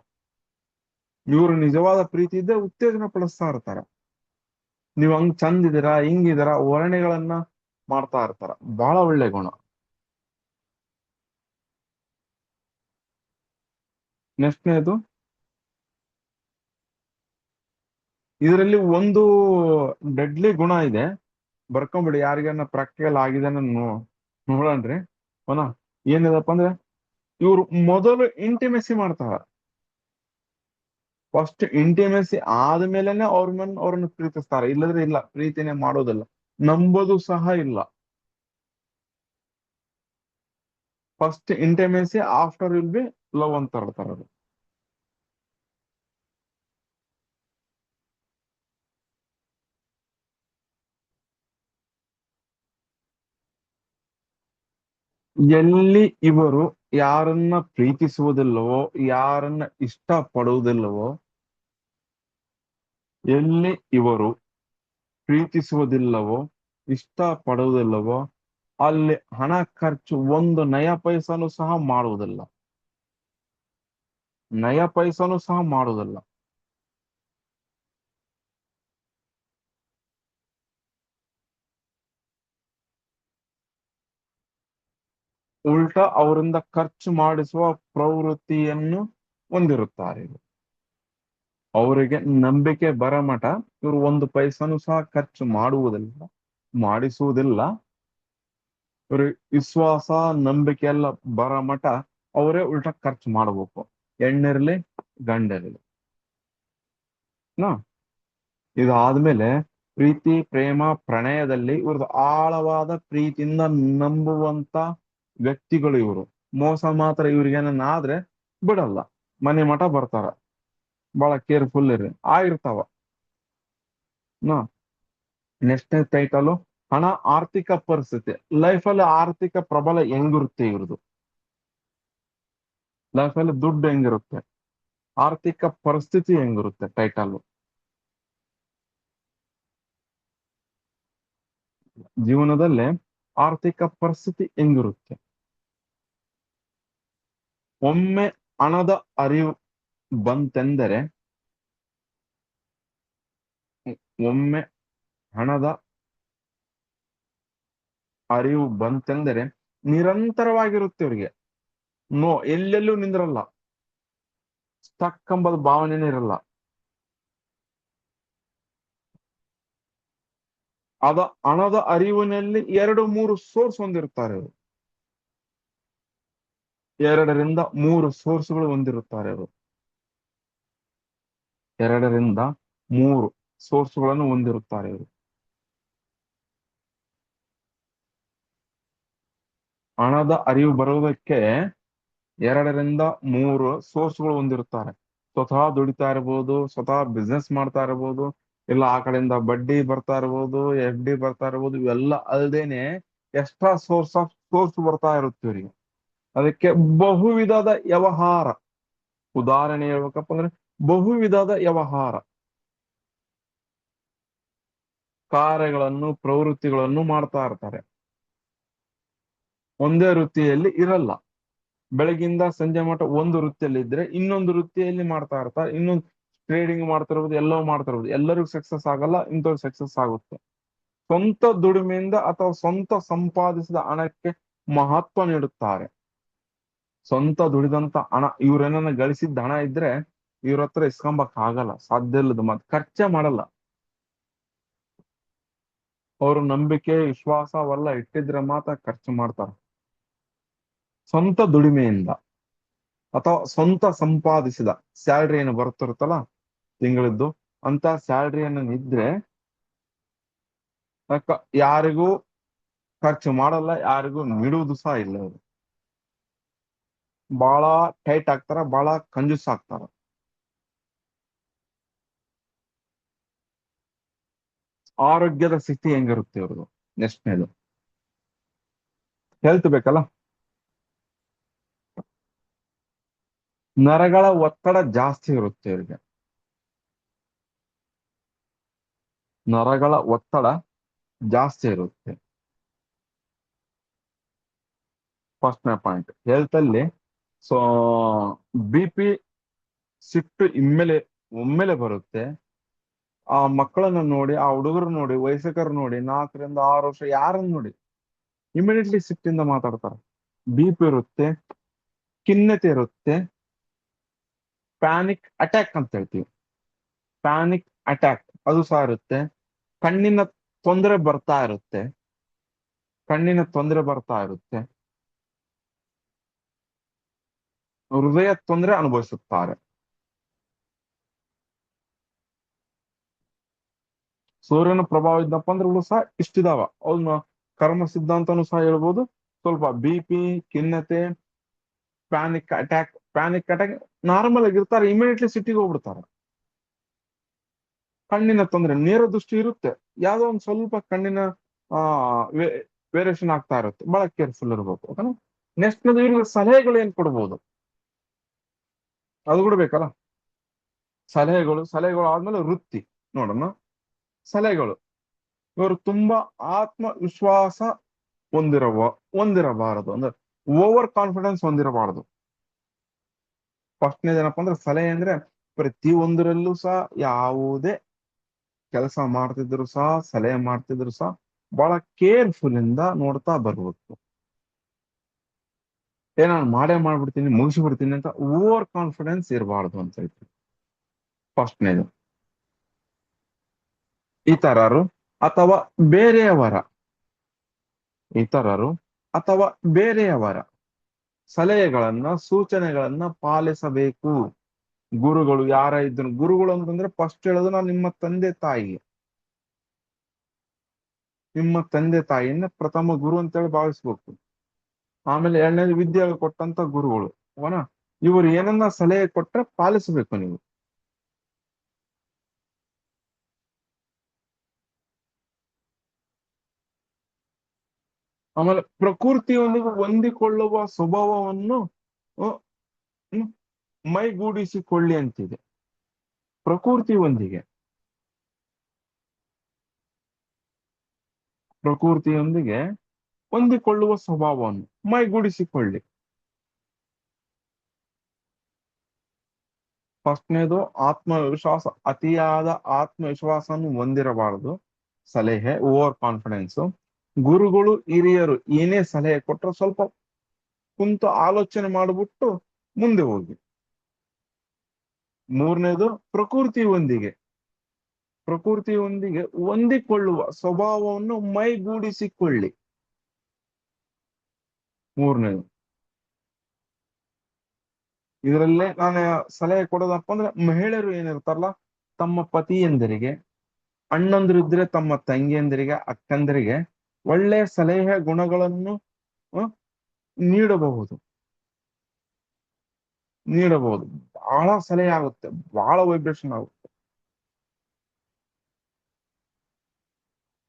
ಇವ್ರು ನಿಜವಾದ ಪ್ರೀತಿ ಇದ್ದರೆ ಉತ್ತೇಜನ ಪಡಿಸ್ತಾ ಇರ್ತಾರ. ನೀವ್ ಹಂಗ್ ಚಂದ ಇದೀರಾ, ಹಿಂಗಿದೀರಾ, ವರ್ಣೆಗಳನ್ನ ಮಾಡ್ತಾ ಇರ್ತಾರ. ಬಹಳ ಒಳ್ಳೆ ಗುಣ. ನೆಕ್ಸ್ಟ್ನೇದು, ಇದರಲ್ಲಿ ಒಂದು ಡೆಡ್ಲಿ ಗುಣ ಇದೆ, ಬರ್ಕೊಂಬಿಡಿ. ಯಾರಿಗನ್ನ ಪ್ರಾಕ್ಟಿಕಲ್ ಆಗಿದೆ ನೋಡಣ್ರಿ. ಅವನ ಏನಿದಪ್ಪ ಅಂದ್ರೆ, ಇವ್ರು ಮೊದಲು ಇಂಟಿಮೆಸಿ ಮಾಡ್ತಾರ. ಫಸ್ಟ್ ಇಂಟಿಮೆಸಿ ಆದ್ಮೇಲೆನೆ ಅವ್ರನ್ನ ಪ್ರೀತಿಸ್ತಾರೆ. ಇಲ್ಲದ್ರೆ ಇಲ್ಲ, ಪ್ರೀತಿನೇ ಮಾಡೋದಿಲ್ಲ, ನಂಬೋದು ಸಹ ಇಲ್ಲ. First intimacy, after will be love ಅಂತ ಹೇಳ್ತಾರ ಅದು. ಎಲ್ಲಿ ಇವರು ಯಾರನ್ನ ಪ್ರೀತಿಸುವುದಿಲ್ಲವೋ, ಯಾರನ್ನ ಇಷ್ಟ ಪಡುವುದಿಲ್ಲವೋ, ಎಲ್ಲಿ ಇವರು ಪ್ರೀತಿಸುವುದಿಲ್ಲವೋ, ಇಷ್ಟ ಪಡುವುದಿಲ್ಲವೋ, ಅಲ್ಲಿ ಹಣ ಖರ್ಚು ಒಂದು ನಯ ಪೈಸನು ಸಹ ಮಾಡುವುದಿಲ್ಲ. ನಯ ಪೈಸನು ಸಹ ಮಾಡುವುದಿಲ್ಲ. ಉಲ್ಟ ಅವರಿಂದ ಖರ್ಚು ಮಾಡಿಸುವ ಪ್ರವೃತ್ತಿಯನ್ನು ಹೊಂದಿರುತ್ತಾರೆ. ಅವರಿಗೆ ನಂಬಿಕೆ ಬರಮಟ ಇವರು ಒಂದು ಪೈಸನು ಸಹ ಖರ್ಚು ಮಾಡುವುದಿಲ್ಲ, ಮಾಡಿಸುವುದಿಲ್ಲ. ಇವ್ರಿಗೆ ವಿಶ್ವಾಸ, ನಂಬಿಕೆ ಎಲ್ಲ ಬರಮಟ ಅವರೇ ಉಲ್ಟ ಖರ್ಚು ಮಾಡಬೇಕು, ಹೆಣ್ಣಿರ್ಲಿ ಗಂಡಿರ್ಲಿ. ನಾ ಇದಾದ್ಮೇಲೆ ಪ್ರೀತಿ, ಪ್ರೇಮ, ಪ್ರಣಯದಲ್ಲಿ ಇವ್ರದ್ದು ಆಳವಾದ ಪ್ರೀತಿಯಿಂದ ನಂಬುವಂತ ವ್ಯಕ್ತಿಗಳು ಇವರು. ಮೋಸ ಮಾತ್ರ ಇವ್ರಿಗೇನಾದ್ರೆ ಬಿಡಲ್ಲ, ಮನೆ ಮಠ ಬರ್ತಾರ. ಬಹಳ ಕೇರ್ಫುಲ್ ಆಗಿರ್ತಾವ. ನಾ ನೆಕ್ಸ್ಟ್ ಟೈಟಲು, ಹಣ, ಆರ್ಥಿಕ ಪರಿಸ್ಥಿತಿ. ಲೈಫಲ್ಲಿ ಆರ್ಥಿಕ ಪ್ರಬಲ ಹೆಂಗಿರುತ್ತೆ ಇವ್ರದ್ದು, ಲೈಫಲ್ಲಿ ದುಡ್ಡು ಹೆಂಗಿರುತ್ತೆ, ಆರ್ಥಿಕ ಪರಿಸ್ಥಿತಿ ಹೆಂಗಿರುತ್ತೆ. ಟೈಟಲ್, ಜೀವನದಲ್ಲೇ ಆರ್ಥಿಕ ಪರಿಸ್ಥಿತಿ ಹೆಂಗಿರುತ್ತೆ. ಒಮ್ಮೆ ಹಣದ ಅರಿವು ಬಂತೆಂದರೆ, ಒಮ್ಮೆ ಹಣದ ಅರಿವು ಬಂತೆಂದರೆ ನಿರಂತರವಾಗಿರುತ್ತೆ ಇವ್ರಿಗೆ. ಎಲ್ಲೆಲ್ಲೂ ನಿಂದ್ರಲ್ಲ, ಸ್ಟಕ್ ಎಂಬುದು ಭಾವನೆನೇ ಇರಲ್ಲ. ಹಣದ ಅರಿವಿನಲ್ಲಿ 2-3 ಸೋರ್ಸ್ ಹೊಂದಿರುತ್ತಾರೆ ಅವರು. 2-3 ಸೋರ್ಸ್ಗಳು ಹೊಂದಿರುತ್ತಾರೆ ಅವರು. 2-3 ಸೋರ್ಸ್ಗಳನ್ನು ಹೊಂದಿರುತ್ತಾರೆ ಇವರು. ಹಣದ ಅರಿವು ಬರುವುದಕ್ಕೆ 2-3 ಸೋರ್ಸ್ಗಳು ಹೊಂದಿರುತ್ತಾರೆ. ಸ್ವತಃ ದುಡಿತಾ ಇರ್ಬೋದು, ಸ್ವತಃ ಬಿಸ್ನೆಸ್ ಮಾಡ್ತಾ ಇರ್ಬೋದು, ಇಲ್ಲ ಆ ಕಡೆಯಿಂದ ಬಡ್ಡಿ ಬರ್ತಾ ಇರ್ಬೋದು, FD ಬರ್ತಾ ಇರ್ಬೋದು. ಇವೆಲ್ಲ ಅಲ್ದೇನೆ ಎಕ್ಸ್ಟ್ರಾ ಸೋರ್ಸ್ ಬರ್ತಾ ಇರುತ್ತೆ ಇವರಿಗೆ. ಅದಕ್ಕೆ ಬಹುವಿಧದ ವ್ಯವಹಾರ. ಉದಾಹರಣೆ ಹೇಳ್ಬೇಕಪ್ಪ ಅಂದ್ರೆ, ಬಹುವಿಧದ ವ್ಯವಹಾರ, ಕಾರ್ಯಗಳನ್ನು, ಪ್ರವೃತ್ತಿಗಳನ್ನು ಮಾಡ್ತಾ ಇರ್ತಾರೆ. ಒಂದೇ ವೃತ್ತಿಯಲ್ಲಿ ಇರಲ್ಲ. ಬೆಳಗಿಂದ ಸಂಜೆ ಮಟ್ಟ ಒಂದು ವೃತ್ತಿಯಲ್ಲಿ ಇದ್ರೆ ಇನ್ನೊಂದು ವೃತ್ತಿಯಲ್ಲಿ ಮಾಡ್ತಾ ಇರ್ತಾರೆ. ಇನ್ನೊಂದು ಟ್ರೇಡಿಂಗ್ ಮಾಡ್ತಿರ್ಬೋದು, ಎಲ್ಲವೂ ಮಾಡ್ತಿರ್ಬೋದು. ಎಲ್ಲರಿಗೂ ಸಕ್ಸಸ್ ಆಗಲ್ಲ, ಇಂಥವ್ರು ಸಕ್ಸಸ್ ಆಗುತ್ತೆ. ಸ್ವಂತ ದುಡಿಮೆಯಿಂದ ಅಥವಾ ಸ್ವಂತ ಸಂಪಾದಿಸಿದ ಹಣಕ್ಕೆ ಮಹತ್ವ ನೀಡುತ್ತಾರೆ. ಸ್ವಂತ ದುಡಿದಂತ ಹಣ, ಇವ್ರೇನ ಗಳಿಸಿದ ಹಣ ಇದ್ರೆ ಇವ್ರ ಹತ್ರ ಇಸ್ಕೊಂಬಕ್ ಆಗಲ್ಲ, ಸಾಧ್ಯ ಇಲ್ಲದ ಮತ್ ಖರ್ಚೆ ಮಾಡಲ್ಲ. ಅವ್ರ ನಂಬಿಕೆ ವಿಶ್ವಾಸ ಅವೆಲ್ಲ ಇಟ್ಟಿದ್ರೆ ಮಾತ್ರ ಖರ್ಚು ಮಾಡ್ತಾರ. ಸ್ವಂತ ದುಡಿಮೆಯಿಂದ ಅಥವಾ ಸ್ವಂತ ಸಂಪಾದಿಸಿದ ಸ್ಯಾಲ್ರಿ ಏನು ಬರ್ತಿರುತ್ತಲ್ಲ ತಿಂಗಳದ್ದು, ಅಂತ ಸ್ಯಾಲ್ರಿಯನ್ನು ಇದ್ರೆ ಯಾರಿಗೂ ಖರ್ಚು ಮಾಡಲ್ಲ, ಯಾರಿಗೂ ನೀಡುವುದು ಸಹ ಇಲ್ಲ. ಅವರು ಬಹಳ ಟೈಟ್ ಆಗ್ತಾರ, ಬಹಳ ಕಂಜೂಸ್ ಆಗ್ತಾರ. ಆರೋಗ್ಯದ ಸ್ಥಿತಿ ಹೆಂಗಿರುತ್ತೆ ಇವ್ರದ್ದು? ನೆಕ್ಸ್ಟ್ನೇದು ಹೆಲ್ತ್ ಬೇಕಲ್ಲ. ನರಗಳ ಒತ್ತಡ ಜಾಸ್ತಿ ಇರುತ್ತೆ ಇವ್ರಿಗೆ. ನರಗಳ ಒತ್ತಡ ಜಾಸ್ತಿ ಇರುತ್ತೆ. ಫಸ್ಟ್ನೇ ಪಾಯಿಂಟ್ ಹೆಲ್ತ್ ಅಲ್ಲಿ. ಸೊ BP, ಸಿಟ್ಟು ಒಮ್ಮೆಲೆ ಬರುತ್ತೆ. ಆ ಮಕ್ಕಳನ್ನ ನೋಡಿ, ಆ ಹುಡುಗರು ನೋಡಿ, ವಯಸ್ಕರು ನೋಡಿ, 4 ರಿಂದ 6 ವರ್ಷ ಯಾರನ್ನ ನೋಡಿ ಇಮಿಡಿಯೇಟ್ಲಿ ಸಿಟ್ಟಿಂದ ಮಾತಾಡ್ತಾರೆ. BP ಇರುತ್ತೆ, ಖಿನ್ನತೆ ಇರುತ್ತೆ, ಪ್ಯಾನಿಕ್ ಅಟ್ಯಾಕ್ ಅಂತ ಹೇಳ್ತೀವಿ. ಪ್ಯಾನಿಕ್ ಅಟ್ಯಾಕ್ ಅದು ಸಹ ಇರುತ್ತೆ. ಕಣ್ಣಿನ ತೊಂದರೆ ಬರ್ತಾ ಇರುತ್ತೆ. ಹೃದಯ ತೊಂದರೆ ಅನುಭವಿಸುತ್ತಾರೆ. ಸೂರ್ಯನ ಪ್ರಭಾವ ಇದ್ದಪ್ಪ ಅಂದ್ರೆ ಇವು ಸಹ ಇಷ್ಟಿದಾವ. ಅವನ್ನ ಕರ್ಮ ಸಿದ್ಧಾಂತನೂ ಸಹ ಹೇಳ್ಬೋದು. ಸ್ವಲ್ಪ BP, ಖಿನ್ನತೆ, ಪ್ಯಾನಿಕ್ ಅಟ್ಯಾಕ್ ನಾರ್ಮಲ್ ಆಗಿರ್ತಾರೆ, ಇಮಿಡಿಯೇಟ್ಲಿ ಸಿಟಿಗೆ ಹೋಗ್ಬಿಡ್ತಾರೆ. ಕಣ್ಣಿನ ತೊಂದರೆ, ನೇರ ದೃಷ್ಟಿ ಇರುತ್ತೆ, ಯಾವ್ದೋ ಒಂದ್ ಸ್ವಲ್ಪ ಕಣ್ಣಿನ ಆ ವೇರಿಯೇಷನ್ ಆಗ್ತಾ ಇರುತ್ತೆ, ಬಹಳ ಕೇರ್ಫುಲ್ ಇರ್ಬೇಕು. ಓಕೆನಾ? ನೆಕ್ಸ್ಟ್ ಇವ್ರಿಗೆ ಸಲಹೆಗಳು ಏನ್ ಕೊಡ್ಬೋದು ಅದು ಕೂಡ ಬೇಕಲ್ಲ. ಸಲಹೆಗಳು ಆದ್ಮೇಲೆ ವೃತ್ತಿ ನೋಡೋಣ. ಸಲಹೆಗಳು, ಇವರು ತುಂಬಾ ಆತ್ಮವಿಶ್ವಾಸ ಹೊಂದಿರಬಾರದು, ಅಂದ್ರೆ ಓವರ್ ಕಾನ್ಫಿಡೆನ್ಸ್ ಹೊಂದಿರಬಾರದು. ಫಸ್ಟ್ನೇದೇನಪ್ಪ ಅಂದ್ರೆ ಸಲಹೆ ಅಂದ್ರೆ ಪ್ರತಿ ಒಂದರಲ್ಲೂ ಸಹ ಯಾವುದೇ ಕೆಲಸ ಮಾಡ್ತಿದ್ರು ಸಹ, ಸಲಹೆ ಮಾಡ್ತಿದ್ರು ಸಹ ಬಹಳ ಕೇರ್ಫುಲ್ ಇಂದ ನೋಡ್ತಾ ಬರ್ಬೇಕು. ನಾನು ಮಾಡೇ ಮಾಡ್ಬಿಡ್ತೀನಿ, ಮುಗಿಸ್ಬಿಡ್ತೀನಿ ಅಂತ ಓವರ್ ಕಾನ್ಫಿಡೆನ್ಸ್ ಇರಬಾರ್ದು ಅಂತ ಹೇಳ್ತೀವಿ. ಫಸ್ಟ್ನೇದು. ಇತರರು ಅಥವಾ ಬೇರೆಯವರ ಇತರರು ಅಥವಾ ಬೇರೆಯವರ ಸಲಹೆಗಳನ್ನ, ಸೂಚನೆಗಳನ್ನ ಪಾಲಿಸಬೇಕು. ಗುರುಗಳು ಯಾರ ಇದ್ರು, ಗುರುಗಳು ಅಂತಂದ್ರೆ ಫಸ್ಟ್ ಹೇಳೋದು ನಾವು ನಿಮ್ಮ ತಂದೆ ತಾಯಿಯನ್ನ ಪ್ರಥಮ ಗುರು ಅಂತೇಳಿ ಭಾವಿಸ್ಬೇಕು. ಆಮೇಲೆ ಎರಡನೇದು ವಿದ್ಯೆ ಕೊಟ್ಟಂತ ಗುರುಗಳು, ಅವನ ಇವರು ಏನನ್ನ ಸಲಹೆ ಕೊಟ್ರೆ ಪಾಲಿಸಬೇಕು ನೀವು. ಆಮೇಲೆ ಪ್ರಕೃತಿಯೊಂದಿಗೆ ಹೊಂದಿಕೊಳ್ಳುವ ಸ್ವಭಾವವನ್ನು ಅಹ್, ಹ್ಮ್, ಮೈಗೂಡಿಸಿಕೊಳ್ಳಿ ಅಂತಿದೆ. ಪ್ರಕೃತಿಯೊಂದಿಗೆ ಪ್ರಕೃತಿಯೊಂದಿಗೆ ಹೊಂದಿಕೊಳ್ಳುವ ಸ್ವಭಾವವನ್ನು ಮೈಗೂಡಿಸಿಕೊಳ್ಳಿ. ಫಸ್ಟ್ನೇದು ಆತ್ಮವಿಶ್ವಾಸ, ಅತಿಯಾದ ಆತ್ಮವಿಶ್ವಾಸವನ್ನು ಹೊಂದಿರಬಾರದು. ಸಲಹೆ ಓವರ್ ಕಾನ್ಫಿಡೆನ್ಸ್. ಗುರುಗಳು ಹಿರಿಯರು ಏನೇ ಸಲಹೆ ಕೊಟ್ಟರು ಸ್ವಲ್ಪ ಕುಂತು ಆಲೋಚನೆ ಮಾಡಿಬಿಟ್ಟು ಮುಂದೆ ಹೋಗಿ. ಮೂರನೇದು ಪ್ರಕೃತಿಯೊಂದಿಗೆ ಹೊಂದಿಕೊಳ್ಳುವ ಸ್ವಭಾವವನ್ನು ಮೈಗೂಡಿಸಿಕೊಳ್ಳಿ. ಮೂರನೇದು. ಇದರಲ್ಲೇ ನಾನು ಸಲಹೆ ಕೊಡೋದಪ್ಪ ಅಂದ್ರೆ ಮಹಿಳೆಯರು ಏನಿರ್ತಾರಲ್ಲ, ತಮ್ಮ ಪತಿಯಂದರಿಗೆ, ಅಣ್ಣಂದಿರಿದ್ರೆ ತಮ್ಮ ತಂಗಿಯಂದಿರಿಗೆ, ಅಕ್ಕಂದರಿಗೆ ಒಳ್ಳೆ ಸಲಹೆ ಗುಣಗಳನ್ನು ಅಹ್, ನೀಡಬಹುದು. ಬಹಳ ಸಲಹೆ ಆಗುತ್ತೆ, ಬಹಳ ವೈಬ್ರೇಷನ್ ಆಗುತ್ತೆ.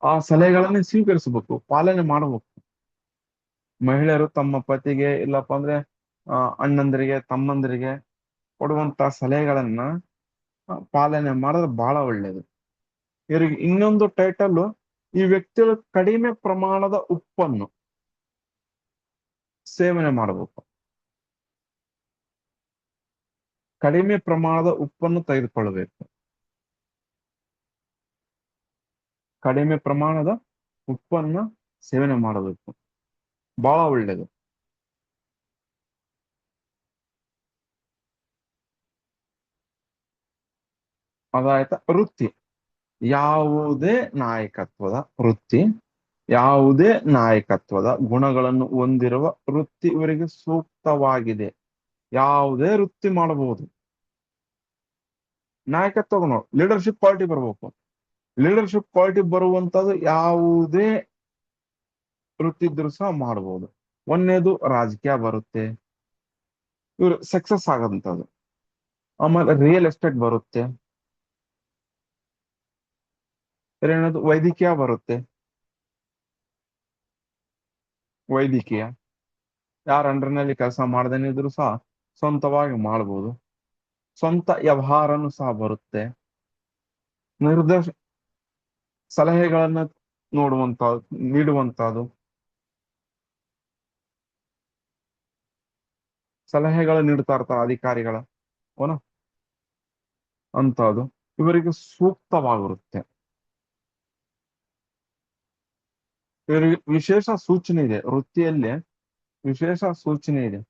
ಆ ಸಲಹೆಗಳನ್ನೇ ಸ್ವೀಕರಿಸಬೇಕು, ಪಾಲನೆ ಮಾಡಬೇಕು. ಮಹಿಳೆಯರು ತಮ್ಮ ಪತಿಗೆ ಇಲ್ಲಪ್ಪ ಅಂದ್ರೆ ಅಣ್ಣಂದರಿಗೆ, ತಮ್ಮಂದರಿಗೆ ಕೊಡುವಂತ ಸಲಹೆಗಳನ್ನ ಪಾಲನೆ ಮಾಡೋದು ಬಹಳ ಒಳ್ಳೇದು. ಇವರಿಗೆ ಇನ್ನೊಂದು ಟೈಟಲ್, ಈ ವ್ಯಕ್ತಿಗಳು ಕಡಿಮೆ ಪ್ರಮಾಣದ ಉಪ್ಪನ್ನು ಸೇವನೆ ಮಾಡಬೇಕು. ಕಡಿಮೆ ಪ್ರಮಾಣದ ಉಪ್ಪನ್ನು ತೆಗೆದುಕೊಳ್ಳಬೇಕು. ಕಡಿಮೆ ಪ್ರಮಾಣದ ಉಪ್ಪನ್ನ ಸೇವನೆ ಮಾಡಬೇಕು, ಬಹಳ ಒಳ್ಳೇದು. ಅದಾಯ್ತಾ. ವೃತ್ತಿ, ಯಾವುದೇ ನಾಯಕತ್ವದ ವೃತ್ತಿ, ಯಾವುದೇ ನಾಯಕತ್ವದ ಗುಣಗಳನ್ನು ಹೊಂದಿರುವ ವೃತ್ತಿ ಇವರಿಗೆ ಸೂಕ್ತವಾಗಿದೆ. ಯಾವುದೇ ವೃತ್ತಿ ಮಾಡಬಹುದು. ನಾಯಕತ್ವ ಗುಣ, ಲೀಡರ್ಶಿಪ್ ಕ್ವಾಲಿಟಿ ಬರ್ಬೇಕು. ಲೀಡರ್ಶಿಪ್ ಕ್ವಾಲಿಟಿ ಬರುವಂತದ್ದು ಯಾವುದೇ ವೃತ್ತಿ ಇದ್ರೂ ಸಹ ಮಾಡಬಹುದು. ಒಂದನೇದು ರಾಜಕೀಯ ಬರುತ್ತೆ, ಇವ್ರು ಸಕ್ಸಸ್ ಆಗಂತದ್ದು. ಆಮೇಲೆ ರಿಯಲ್ ಎಸ್ಟೇಟ್ ಬರುತ್ತೆ. ಎರಡನೇದು ವೈದ್ಯಕೀಯ ಬರುತ್ತೆ. ವೈದ್ಯಕೀಯ ಯಾರ ಅಂಡರ್ನಲ್ಲಿ ಕೆಲಸ ಮಾಡದೇನೆ ಇದ್ರು ಸಹ ಸ್ವಂತವಾಗಿ ಮಾಡಬಹುದು. ಸ್ವಂತ ವ್ಯವಹಾರನು ಸಹ ಬರುತ್ತೆ. ನಿರ್ದೇಶ ಸಲಹೆಗಳನ್ನ ನೀಡುವಂತಹದ್ದು, ಸಲಹೆಗಳು ನೀಡ್ತಾ ಇರ್ತಾರೆ ಅಧಿಕಾರಿಗಳ ಅವನು ಅಂತದ್ದು ಇವರಿಗೆ ಸೂಕ್ತವಾಗಿರುತ್ತೆ. ಇವರಿಗೆ ವಿಶೇಷ ಸೂಚನೆ ಇದೆ, ವೃತ್ತಿಯಲ್ಲಿ ವಿಶೇಷ ಸೂಚನೆ ಇದೆ.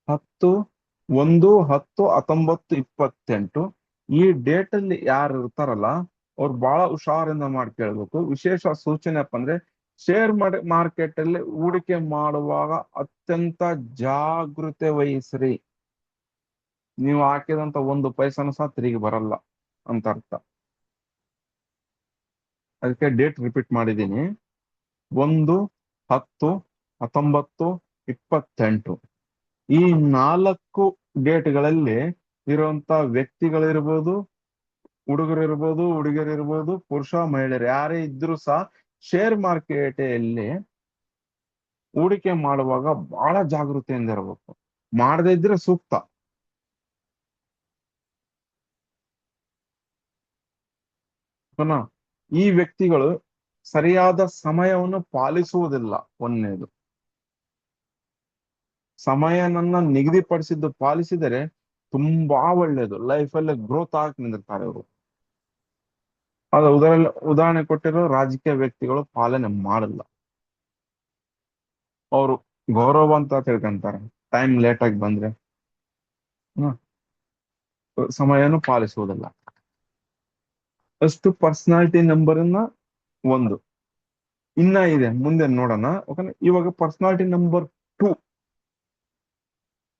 10/1/1928 ಈ ಡೇಟ್ ಅಲ್ಲಿ ಯಾರು ಇರ್ತಾರಲ್ಲ ಅವ್ರು ಬಹಳ ಹುಷಾರಿಂದ ಮಾಡಿ ಕೇಳ್ಬೇಕು. ವಿಶೇಷ ಸೂಚನೆ ಅಪ್ಪ ಅಂದ್ರೆ ಶೇರ್ ಮಾರ್ಕೆಟ್ ಅಲ್ಲಿ ಹೂಡಿಕೆ ಮಾಡುವಾಗ ಅತ್ಯಂತ ಜಾಗೃತೆ ವಹಿಸ್ರಿ. ನೀವು ಹಾಕಿದಂತ 1 ಪೈಸನು ಸಹ ತಿರುಗಿ ಬರಲ್ಲ ಅಂತ ಅರ್ಥ. ಅದಕ್ಕೆ ಡೇಟ್ ರಿಪೀಟ್ ಮಾಡಿದ್ದೀನಿ. 1/10/1928 ಈ 4 ಡೇಟ್ಗಳಲ್ಲಿ ಇರುವಂತ ವ್ಯಕ್ತಿಗಳಿರ್ಬೋದು, ಹುಡುಗರಿರ್ಬೋದು, ಹುಡುಗಿಯರಿರ್ಬೋದು, ಪುರುಷ ಮಹಿಳೆಯರು ಯಾರೇ ಇದ್ರೂ ಸಹ ಶೇರ್ ಮಾರ್ಕೆಟಲ್ಲಿ ಹೂಡಿಕೆ ಮಾಡುವಾಗ ಬಹಳ ಜಾಗೃತಿಯಿಂದ ಇರಬೇಕು. ಮಾಡದೇ ಇದ್ರೆ ಸೂಕ್ತ. ಪುನಃ ಈ ವ್ಯಕ್ತಿಗಳು ಸರಿಯಾದ ಸಮಯವನ್ನು ಪಾಲಿಸುವುದಿಲ್ಲ. ಒಂದನೇದು, ಸಮಯನನ್ನ ನಿಗದಿಪಡಿಸಿದ್ದು ಪಾಲಿಸಿದರೆ ತುಂಬಾ ಒಳ್ಳೇದು. ಲೈಫಲ್ಲಿ ಗ್ರೋತ್ ಆಗಿ ನಿಂದಿರ್ತಾರೆ ಇವರು. ಅದ ಉದಾಹರಣೆ ಕೊಟ್ಟಿರೋ ರಾಜಕೀಯ ವ್ಯಕ್ತಿಗಳು ಪಾಲನೆ ಮಾಡಲ್ಲ. ಅವರು ಗೌರವ ಅಂತ ತಿಳ್ಕೊಂತಾರೆ. ಟೈಮ್ ಲೇಟ್ ಆಗಿ ಬಂದ್ರೆ ಸಮಯನು ಪಾಲಿಸುವುದಿಲ್ಲ. ಅಷ್ಟು ಪರ್ಸನಾಲಿಟಿ ನಂಬರ್ ಒಂದು ಇನ್ನ ಇದೆ, ಮುಂದೆ ನೋಡೋಣ. ಓಕೆ, ಇವಾಗ ಪರ್ಸನಾಲಿಟಿ ನಂಬರ್ 2